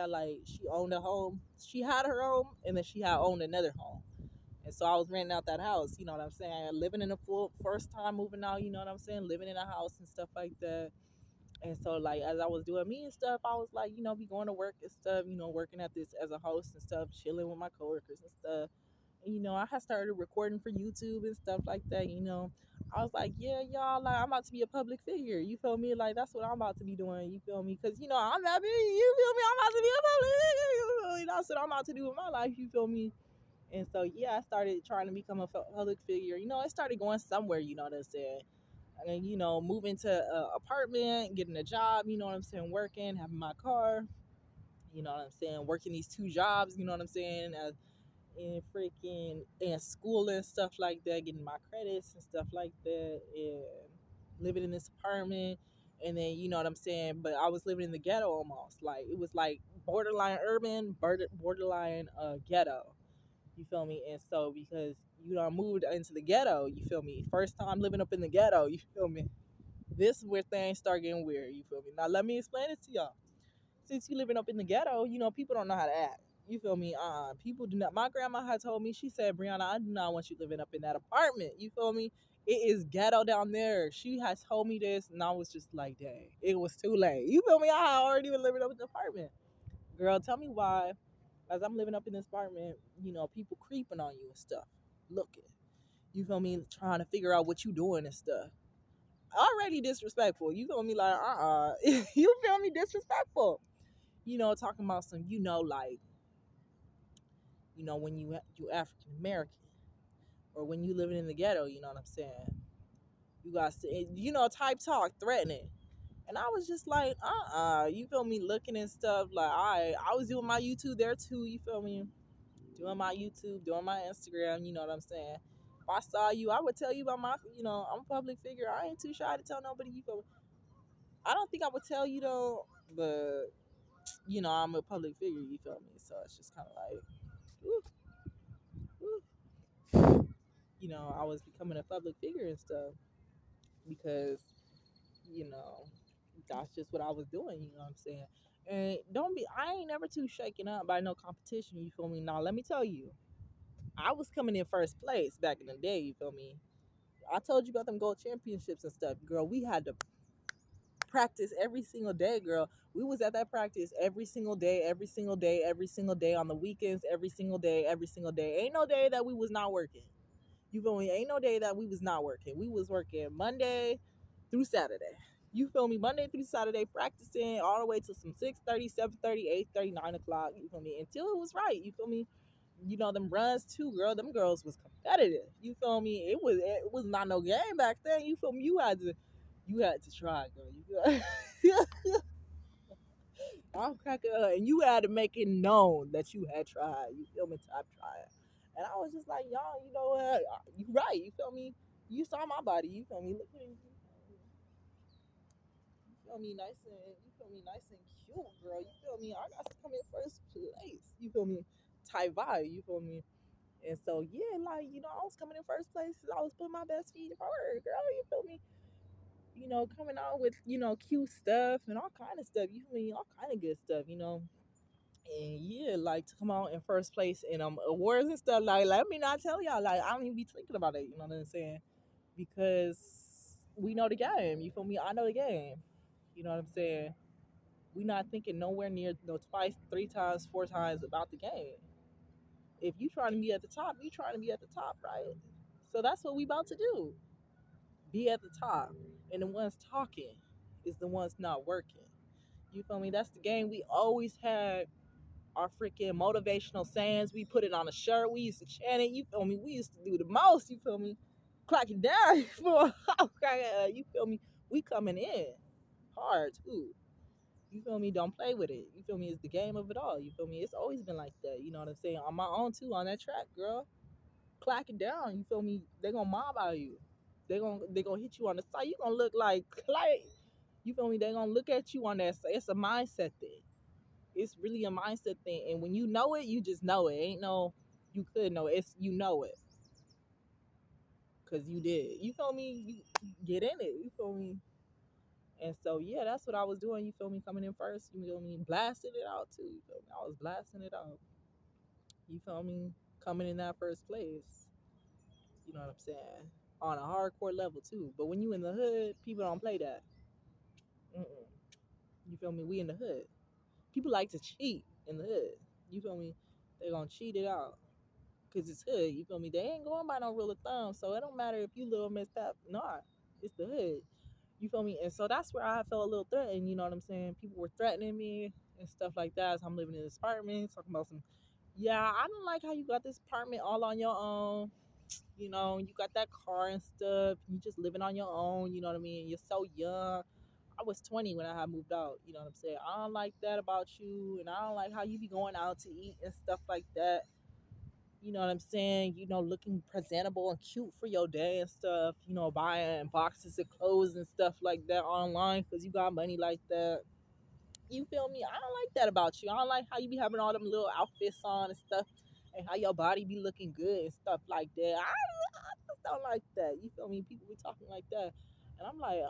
owned a home. She had her home, and then she had owned another home. And so I was renting out that house, you know what I'm saying? Living in a full first time moving out, you know what I'm saying? Living in a house and stuff like that. And so like as I was doing me and stuff, I was like, be going to work and stuff, working at this as a host and stuff, chilling with my coworkers and stuff. And, I had started recording for YouTube and stuff like that. I was like, yeah, y'all, like I'm about to be a public figure. You feel me? Like that's what I'm about to be doing. You feel me? Because I'm happy. You feel me? I'm about to be a public figure. You feel me? That's what I'm about to do with my life. You feel me? And so yeah, I started trying to become a public figure. It started going somewhere. You know what I'm saying? And moving to an apartment, getting a job. You know what I'm saying? Working, having my car. You know what I'm saying? Working these two jobs. You know what I'm saying? And freaking in school and stuff like that, getting my credits and stuff like that, and living in this apartment, and then you know what I'm saying. But I was living in the ghetto almost. Like it was like borderline urban, borderline ghetto. You feel me? And so because you know I moved into the ghetto, you feel me? First time living up in the ghetto, you feel me? This is where things start getting weird. You feel me? Now let me explain it to y'all. Since you living up in the ghetto, you know people don't know how to act. You feel me? People do not. My grandma had told me. She said, "Breanna, I do not want you living up in that apartment." You feel me? It is ghetto down there. She has told me this, and I was just like, "Dang, it was too late." You feel me? I had already been living up in the apartment. Girl, tell me why. As I'm living up in this apartment, you know, people creeping on you and stuff, looking. You feel me? Trying to figure out what you doing and stuff. Already disrespectful. You feel me? Like, you feel me? Disrespectful. You know, talking about some, you know, like, you know, when you African American or when you living in the ghetto, you know what I'm saying? You got to, you know, type talk, threatening. And I was just like, you feel me? Looking and stuff. Like, I was doing my YouTube there too, you feel me? Doing my YouTube, doing my Instagram, you know what I'm saying? If I saw you, I would tell you about my, you know, I'm a public figure. I ain't too shy to tell nobody, you feel me? I don't think I would tell you though, but, you know, I'm a public figure, you feel me? So it's just kind of like, ooh, ooh. You know, I was becoming a public figure and stuff because, you know, that's just what I was doing, you know what I'm saying? And don't be, I ain't never too shaken up by no competition, you feel me? Now, let me tell you, I was coming in first place back in the day, you feel me? I told you about them gold championships and stuff, girl. We had to practice every single day, girl. We was at that practice every single day, every single day, every single day on the weekends, every single day, every single day. Ain't no day that we was not working. You feel me? Ain't no day that we was not working. We was working Monday through Saturday. You feel me? Monday through Saturday, practicing all the way to some 6:30, 7:30, 8:30, 9 o'clock. You feel me? Until it was right. You feel me? You know them runs too, girl. Them girls was competitive. You feel me? It was not no game back then. You feel me? You had to try, girl. I'm cracking up, and you had to make it known that you had tried. You feel me? Top try. And I was just like, y'all, you know what? You right. You feel me? You saw my body. You feel me? Look at me. You feel me? Nice and cute, girl. You feel me? I got to come in first place. You feel me? Type vibe. You feel me? And so yeah, like you know, I was coming in first place. I was putting my best feet forward, girl. You feel me? You know, coming out with you know cute stuff and all kind of stuff. You feel me? All kind of good stuff. You know, and yeah, like to come out in first place in awards and stuff. Like, let me not tell y'all. Like, I don't even be thinking about it. You know what I'm saying? Because we know the game. You feel me? I know the game. You know what I'm saying? We not thinking nowhere near no twice, three times, four times about the game. If you trying to be at the top, you trying to be at the top, right? So that's what we about to do. Be at the top. And the ones talking is the ones not working. You feel me? That's the game we always had our freaking motivational sayings. We put it on a shirt. We used to chant it. You feel me? We used to do the most. You feel me? Clock it down. You feel me? You feel me? We coming in hard too. You feel me? Don't play with it. You feel me? It's the game of it all. You feel me? It's always been like that. You know what I'm saying? On my own too, on that track, girl. Clack it down. You feel me? They gonna mob out you. They gonna hit you on the side. You gonna look like clay. You feel me? They gonna look at you on that. It's a mindset thing. It's really a mindset thing. And when you know it, you just know it. Ain't no you could know it. It's you know it. Cause you did. You feel me? You get in it. You feel me? And so yeah, that's what I was doing. You feel me? Coming in first. You feel me? Blasting it out too. You feel me? I was blasting it out. You feel me? Coming in that first place. You know what I'm saying? On a hardcore level too. But when you in the hood, people don't play that. Mm-mm. You feel me? We in the hood. People like to cheat in the hood. You feel me? They gonna cheat it out because it's hood. You feel me? They ain't going by no rule of thumb, so it don't matter if you little messed up. Nah, it's the hood. You feel me? And so that's where I felt a little threatened. You know what I'm saying? People were threatening me and stuff like that. So I'm living in this apartment, talking about some. Yeah, I don't like how you got this apartment all on your own. You know, you got that car and stuff. You just living on your own. You know what I mean? You're so young. I was 20 when I had moved out. You know what I'm saying? I don't like that about you, and I don't like how you be going out to eat and stuff like that. You know what I'm saying? Looking presentable and cute for your day and stuff. Buying boxes of clothes and stuff like that online because you got money like that. You feel me? I don't like that about you. I don't like how you be having all them little outfits on and stuff, and how your body be looking good and stuff like that. I just don't like that. You feel me? People be talking like that, and I'm like,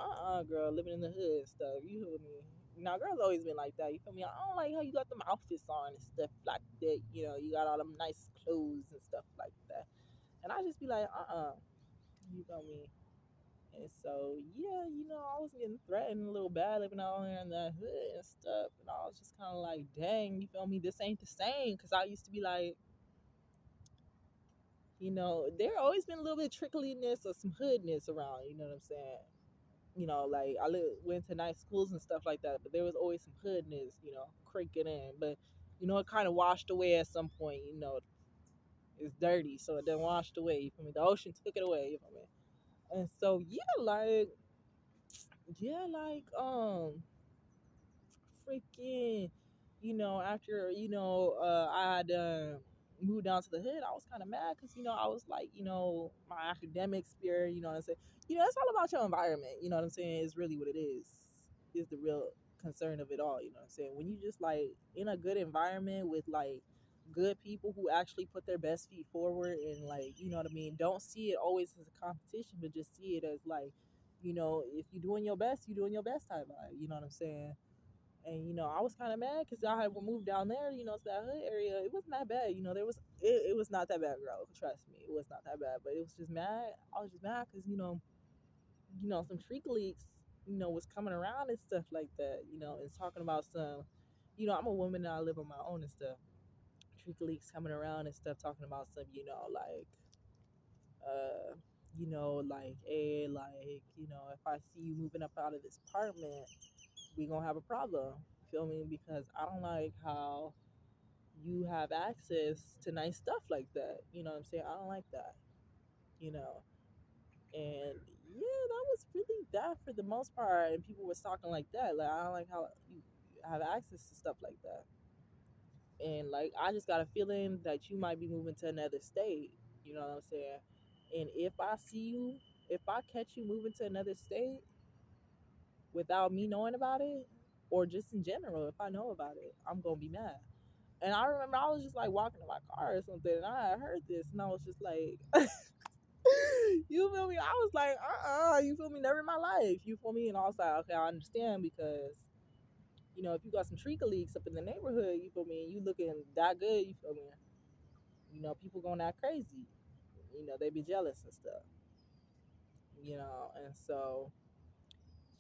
girl, living in the hood and stuff. You feel me? Now, girls always been like that. You feel me? I don't like how you got them outfits on and stuff like that. You got all them nice clothes and stuff like that, and I just be like, You feel me? And so, yeah, I was getting threatened a little bad living out here in the hood and stuff. And I was just kind of like, dang, you feel me? This ain't the same. Because I used to be like, there always been a little bit of trickliness or some hoodness around. You know what I'm saying? Like went to nice schools and stuff like that. But there was always some hoodness, creaking in. But, it kind of washed away at some point. It's dirty. So it then washed away. You feel me? The ocean took it away. You feel me? And so, freaking, after, I had moved down to the hood, I was kind of mad because, I was like, my academic spirit, you know what I'm saying? It's all about your environment, you know what I'm saying? Is really what it is the real concern of it all, you know what I'm saying? When you just like in a good environment with like good people who actually put their best feet forward and like, you know what I mean? Don't see it always as a competition, but just see it as like, if you're doing your best, you're doing your best type vibe, you know what I'm saying? And I was kind of mad because I had moved down there, to that hood area. It wasn't that bad, it was not that bad, girl. Trust me, it was not that bad. But it was just mad. I was just mad because some freak leaks, was coming around and stuff like that, and talking about some, I'm a woman and I live on my own and stuff. Freak leaks coming around and stuff, talking about some, like, uh, like, hey, like, if I see you moving up out of this apartment, we gonna have a problem. Feel me? Because I don't like how you have access to nice stuff like that. You know what I'm saying? I don't like that. You know, and yeah, that was really that for the most part. And people was talking like that. Like I don't like how you have access to stuff like that. And like I just got a feeling that you might be moving to another state. You know what I'm saying? And if I see you, if I catch you moving to another state without me knowing about it, or just in general, if I know about it, I'm gonna be mad. And I remember I was just like walking to my car or something, and I had heard this, and I was just like, you feel me? I was like, you feel me? Never in my life, you feel me? And I was like, okay, I understand because, if you got some tree leaks up in the neighborhood, you feel me? And you looking that good, you feel me? People going that crazy. They be jealous and stuff, and so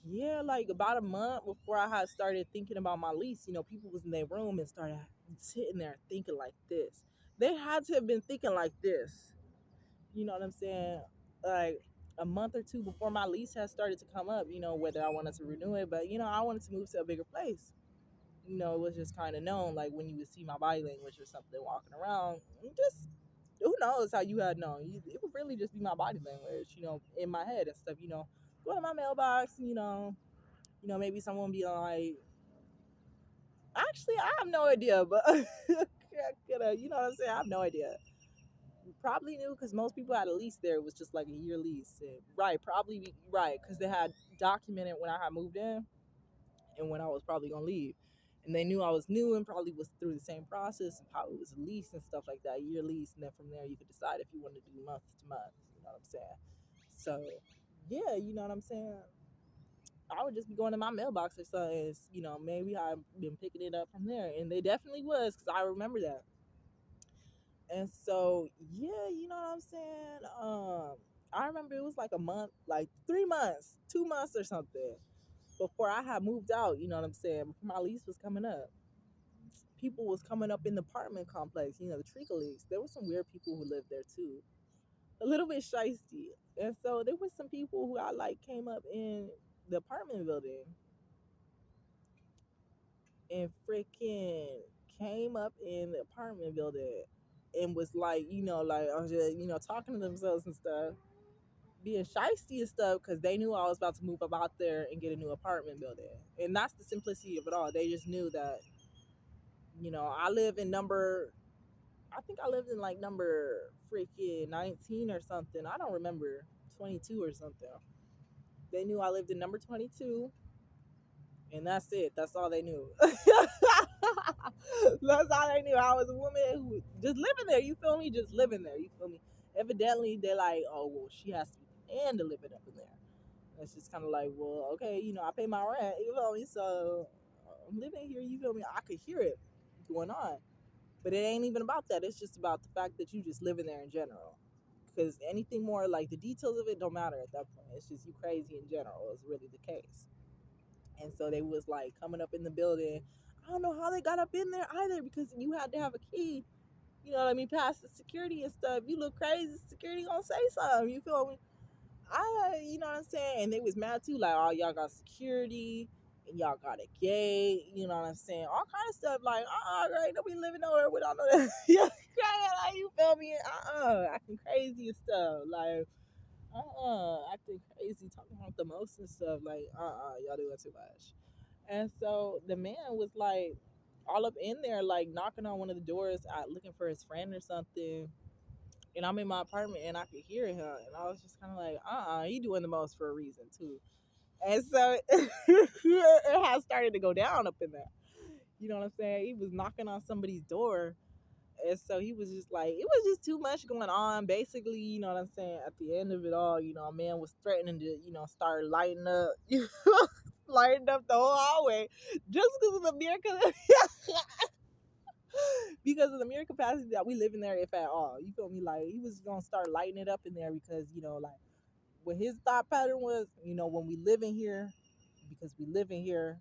yeah, like about a month before I had started thinking about my lease, people was in their room and started sitting there thinking like this. They had to have been thinking like this. You know what I'm saying? Like a month or two before my lease had started to come up, whether I wanted to renew it, but I wanted to move to a bigger place. It was just kind of known, like when you would see my body language or something walking around, just who knows how you had known? It would really just be my body language, in my head and stuff. Go to my mailbox, maybe someone be like, actually, I have no idea, but you know what I'm saying? I have no idea. Probably knew because most people had a lease there. It was just like a year lease. And, right, probably right because they had documented when I had moved in and when I was probably gonna leave, and they knew I was new and probably was through the same process and probably was a lease and stuff like that, a year lease, and then from there you could decide if you wanted to do month to month. You know what I'm saying? So yeah, you know what I'm saying. I would just be going to my mailbox or something. Maybe I've been picking it up from there, and they definitely was because I remember that. And so, yeah, you know what I'm saying? I remember it was like a month, like 3 months, 2 months or something before I had moved out, you know what I'm saying? Before my lease was coming up. People was coming up in the apartment complex, the Treacle leaks. There were some weird people who lived there too. A little bit shisty. And so there was some people who I like came up in the apartment building and freaking came up in the apartment building and was like, like I was just, talking to themselves and stuff, being shisty and stuff because they knew I was about to move up out there and get a new apartment building. And that's the simplicity of it all. They just knew that, I live in number I think I lived in like number freaking 19 or something. I don't remember, 22 or something. They knew I lived in number 22, and that's it. That's all they knew. That's all they knew. I was a woman who was just living there. You feel me? Just living there. You feel me? Evidently, they're like, oh well, she has to be paying to live it up in there. It's just kind of like, well, okay, I pay my rent. You feel me? So I'm living here. You feel me? I could hear it going on, but it ain't even about that. It's just about the fact that you just living there in general. Because anything more like the details of it don't matter at that point. It's just you crazy in general is really the case. And so they was like coming up in the building. I don't know how they got up in there either because you had to have a key. You know what I mean? Past the security and stuff. You look crazy. Security gonna say something. You feel me? You know what I'm saying? And they was mad too. Like, oh, y'all got security and y'all got a gate. You know what I'm saying? All kind of stuff. Like, right? Nobody living nowhere without no that. Yeah, like, you feel me? Acting crazy and stuff. Like, acting crazy, talking about the most and stuff. Like, y'all doing too much. And so the man was like all up in there, like knocking on one of the doors, looking for his friend or something. And I'm in my apartment and I could hear him. And I was just kind of like, he doing the most for a reason too. And so it has started to go down up in there. You know what I'm saying? He was knocking on somebody's door. And so he was just like, it was just too much going on. Basically, you know what I'm saying? At the end of it all, a man was threatening to, start lighting up, lighting up the whole hallway just because of the mere because of the mere capacity that we live in there, if at all. You feel me? Like, he was gonna start lighting it up in there because, like, what his thought pattern was, when we live in here, because we live in here,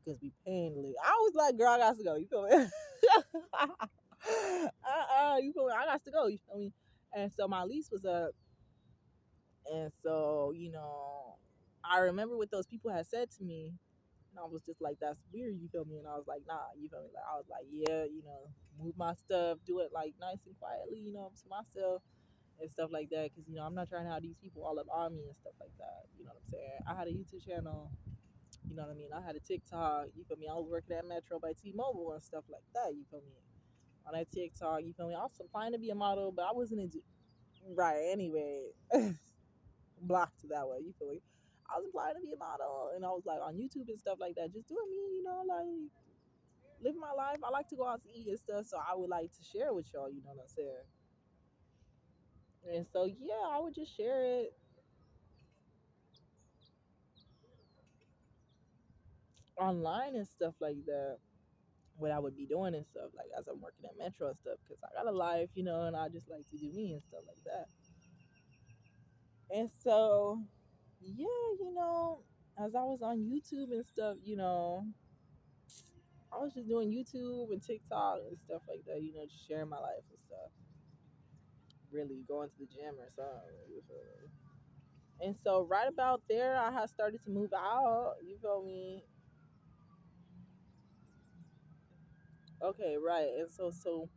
because we paying to live. I was like, girl, I got to go. You feel me? You feel me? I got to go. You feel me? And so my lease was up, and so I remember what those people had said to me. And I was just like, that's weird, you feel me? And I was like, nah, you feel me? Like, I was like, yeah, move my stuff, do it like nice and quietly, to myself and stuff like that. Cause, I'm not trying to have these people all up on me and stuff like that. You know what I'm saying? I had a YouTube channel, you know what I mean? I had a TikTok, you feel me? I was working at Metro by T-Mobile and stuff like that, you feel me? On that TikTok, you feel me? I was applying to be a model, but I wasn't into, right, anyway. Blocked that way, you feel me? I was applying to be a model and I was like on YouTube and stuff like that, just doing me, like living my life. I like to go out to eat and stuff, so I would like to share with y'all, you know what I'm saying? And so yeah, I would just share it online and stuff like that. What I would be doing and stuff, like as I'm working at Metro and stuff, because I got a life, and I just like to do me and stuff like that. And so yeah, as I was on YouTube and stuff, I was just doing YouTube and TikTok and stuff like that, just sharing my life and stuff. Really going to the gym or something. You feel me? And so right about there, I had started to move out. You feel me? Okay, right. And so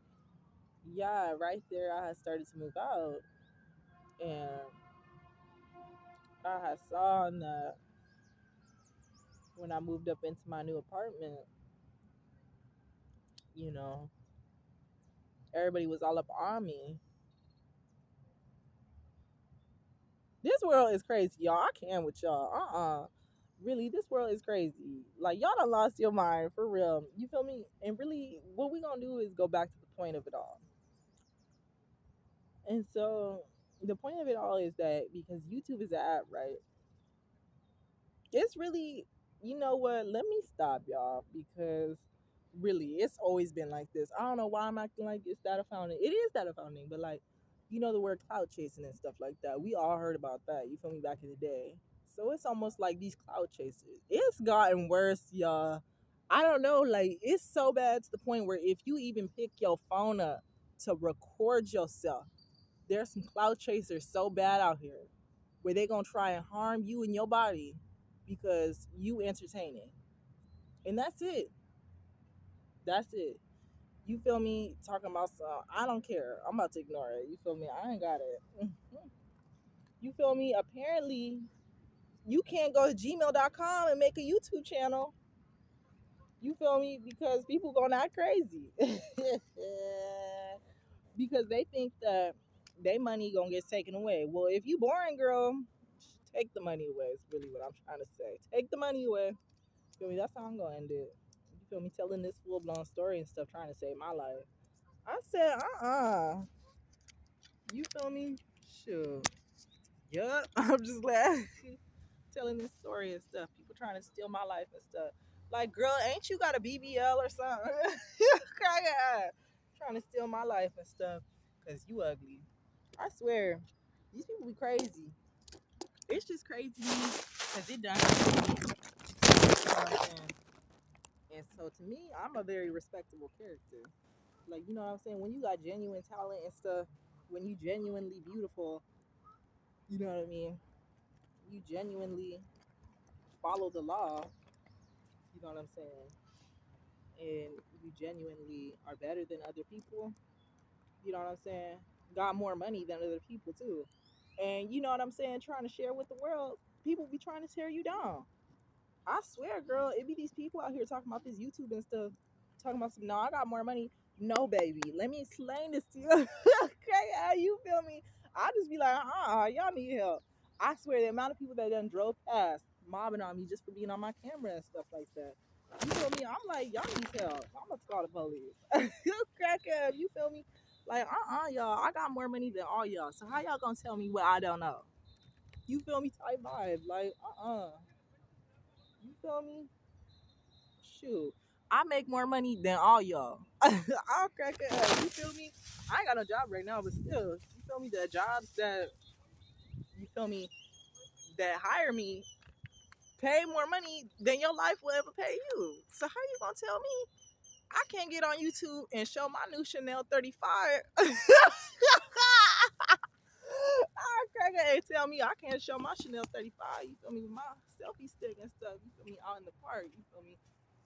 yeah, right there, I had started to move out, and I had saw that when I moved up into my new apartment, you know, everybody was all up on me. This world is crazy, y'all. I can't with y'all. Really, this world is crazy. Like, y'all done lost your mind for real. You feel me? And really, what we gonna do is go back to the point of it all. And so the point of it all is that because YouTube is an app, right? It's really, you know what? Let me stop, y'all, because really, it's always been like this. I don't know why I'm acting like it's data founding. It is data founding, but like, the word cloud chasing and stuff like that. We all heard about that. You feel me? Back in the day. So it's almost like these cloud chasers. It's gotten worse, y'all. I don't know. Like, it's so bad to the point where if you even pick your phone up to record yourself, there's some cloud chasers so bad out here where they gonna try and harm you and your body because you entertaining. And that's it. That's it. You feel me? Talking about some, I don't care. I'm about to ignore it. You feel me? I ain't got it. You feel me? Apparently, you can't go to gmail.com and make a YouTube channel. You feel me? Because people gonna act crazy. because they think that their money gonna get taken away. Well, if you boring, girl, take the money away. Is really what I'm trying to say. Take the money away. Feel me? That's how I'm gonna end it. You feel me? Telling this full blown story and stuff, trying to save my life. I said, You feel me? Sure. Yup. I'm just laughing. Telling this story and stuff. People trying to steal my life and stuff. Like, girl, ain't you got a BBL or something? Crack it. Trying to steal my life and stuff. Cause you ugly. I swear. These people be crazy. It's just crazy to me. Cause it done hurt me. You know what I'm saying? And so to me, I'm a very respectable character. Like, you know what I'm saying? When you got genuine talent and stuff, when you genuinely beautiful, you know what I mean? You genuinely follow the law, you know what I'm saying? And you genuinely are better than other people, you know what I'm saying? Got more money than other people too. And you know what I'm saying? Trying to share with the world, people be trying to tear you down. I swear, girl, it be these people out here talking about this YouTube and stuff, talking about some. No, I got more money. No, baby, let me explain this to you. Okay, you feel me? I just be like, y'all need help. I swear, the amount of people that done drove past, mobbing on me just for being on my camera and stuff like that. You feel me? I'm like, y'all need help. I'm gonna call the police. You crack up. You feel me? Like, y'all. I got more money than all y'all. So how y'all gonna tell me what I don't know? You feel me? Type vibe. Like, You feel me? Shoot, I make more money than all y'all. I'll crack it up. You feel me? I ain't got no job right now, but still, you feel me? The jobs that you feel me that hire me pay more money than your life will ever pay you. So how you gonna tell me I can't get on YouTube and show my new Chanel 35? I crack it and tell me I can't show my Chanel 35. You feel me? With my selfie stick and stuff. You feel me? Out in the park. You feel me?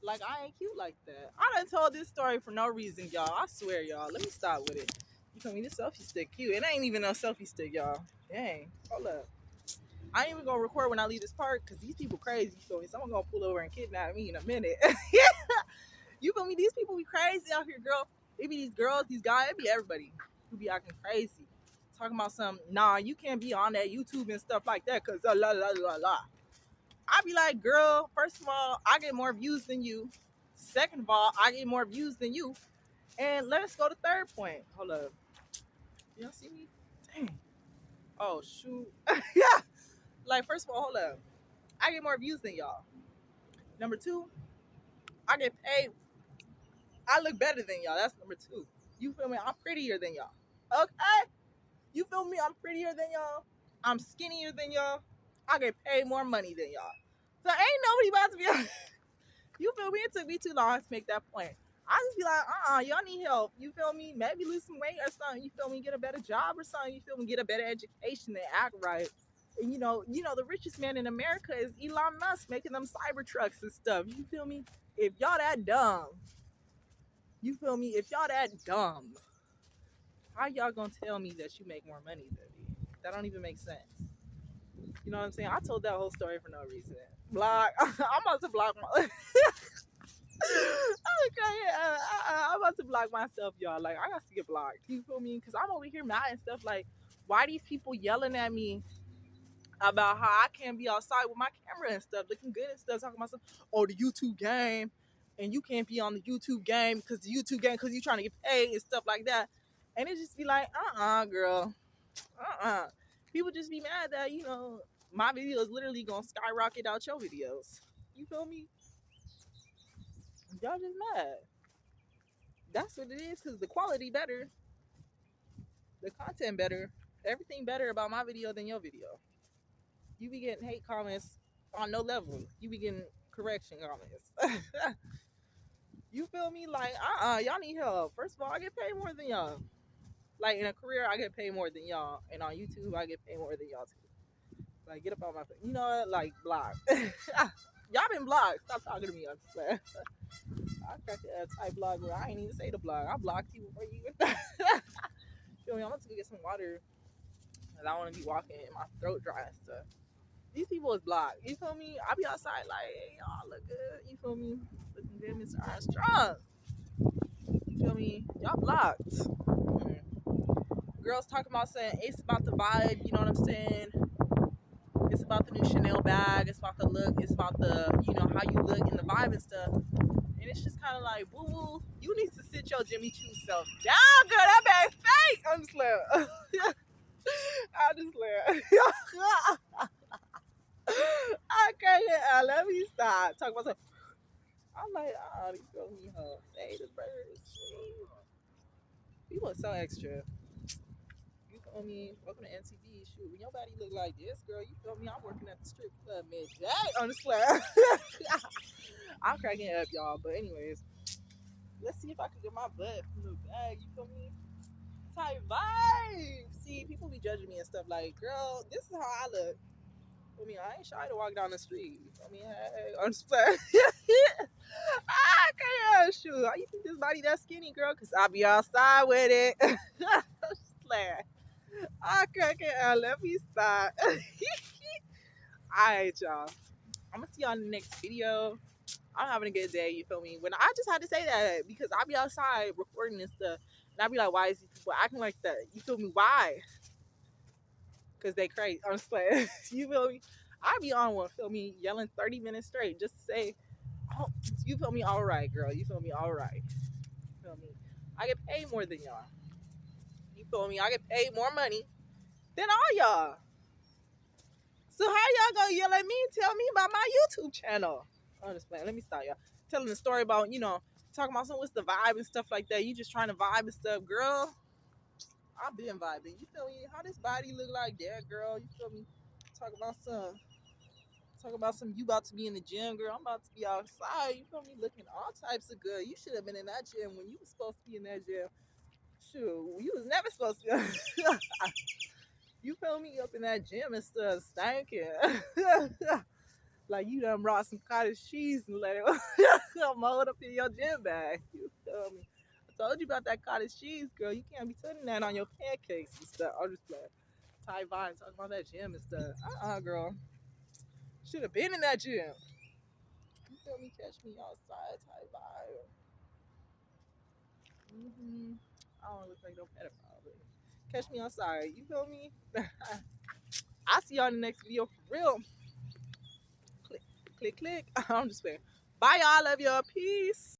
Like, I ain't cute like that. I done told this story for no reason, y'all. I swear, y'all. Let me stop with it. You feel me? This selfie stick cute. It ain't even no selfie stick, y'all. Dang. Hold up. I ain't even gonna record when I leave this park because these people crazy. You feel me? Someone gonna pull over and kidnap me in a minute. You feel me? These people be crazy out here, girl. It be these girls, these guys, it be everybody who be acting crazy. Talking about some, nah, you can't be on that YouTube and stuff like that because la la la la. I be like, girl, first of all, I get more views than you. Second of all, I get more views than you. And let's go to third point. Hold up. Y'all see me? Dang. Oh, shoot. Yeah. Like, first of all, hold up. I get more views than y'all. Number two, I get paid. I look better than y'all. That's number two. You feel me? I'm prettier than y'all. Okay? You feel me? I'm prettier than y'all. I'm skinnier than y'all. I get paid more money than y'all. So ain't nobody about to be. You feel me? It took me too long to make that point. I just be like, y'all need help. You feel me? Maybe lose some weight or something. You feel me? Get a better job or something. You feel me? Get a better education and act right. And the richest man in America is Elon Musk making them cyber trucks and stuff. You feel me? If y'all that dumb, you feel me? If y'all that dumb, how y'all gonna tell me that you make more money than me? That don't even make sense. You know what I'm saying? I told that whole story for no reason. Block. I'm about to block my. Okay, I'm about to block myself, y'all. Like, I got to get blocked. You feel me? Because I'm over here mad and stuff. Like, why these people yelling at me about how I can't be outside with my camera and stuff, looking good and stuff, talking about some, oh, the YouTube game, and you can't be on the YouTube game because you're trying to get paid and stuff like that. And it just be like, girl, people just be mad that my videos literally gonna skyrocket out your videos. You feel me? Y'all just mad. That's what it is, because the quality better, the content better, everything better about my video than your video. You be getting hate comments on no level. You be getting correction comments. You feel me? Like, y'all need help. First of all, I get paid more than y'all. Like, in a career, I get paid more than y'all. And on YouTube, I get paid more than y'all too. Like, get up on my face. You know what? Like, block. Y'all been blocked. Stop talking to me. I'm just like, I crack that type block where I ain't even say the block. I blocked you before you even. Feel me? I'm about to go get some water. Cause I want to be walking and my throat dry and stuff. These people is blocked. You feel me? I be outside like, hey, y'all look good. You feel me? Looking good, Mr. Armstrong. You feel me? Y'all blocked. girls talking about saying it's about the vibe, you know what I'm saying? It's about the new Chanel bag, it's about the look, it's about the, you know, how you look and the vibe and stuff. And it's just kind of like, boo boo, you need to sit your Jimmy Choo self down, girl. That bag fake. I'm just like, I just like, I can't get out. Let me stop. Talk about something. I'm like, oh, you feel me, huh? Say the birds. People are so extra. You feel me? Welcome to NTV. Shoot, when your body look like this, girl, you feel me? I'm working at the strip club midday on the slab. I'm cracking up, y'all. But anyways, let's see if I can get my butt from the bag. You feel me? Type vibe. See, people be judging me and stuff like, girl, this is how I look. I mean, I ain't shy to walk down the street. I mean, hey, I'm just playing. I can't shoot. How you think this body that skinny, girl? Cause I be outside with it. Just playing. I can't. Let me stop. All right, y'all. I'm gonna see y'all in the next video. I'm having a good day. You feel me? When I just had to say that because I be outside recording and stuff, and I be like, why is these people acting like that? You feel me? Why? Cause they crazy. I'm just playing. You feel me? I be on one. Feel me? Yelling 30 minutes straight just to say, oh, you feel me? All right, girl. You feel me? All right. You feel me? I get paid more than y'all. You feel me? I get paid more money than all y'all. So how y'all gonna yell at me and tell me about my YouTube channel? I'm just playing. Let me stop y'all. Telling the story about, you know, talking about some what's the vibe and stuff like that. You just trying to vibe and stuff, girl. I've been vibing. You feel me? How this body look like that, girl? You feel me? Talk about some you about to be in the gym, girl. I'm about to be outside. You feel me? Looking all types of good. You should have been in that gym when you was supposed to be in that gym. Shoot, you was never supposed to be. You feel me? Up in that gym and stuff, stinking. Like you done brought some cottage cheese and let it mold up in your gym bag. You feel me? I told you about that cottage cheese, girl. You can't be putting that on your pancakes and stuff. I'm just playing. Ty Vine talking about that gym and stuff. Girl. Should have been in that gym. You feel me? Catch me outside, Ty Vine. I don't look like no pedophile, but catch me outside. You feel me? I'll see y'all in the next video for real. Click, click, click. I'm just playing. Bye, y'all. Love y'all. Peace.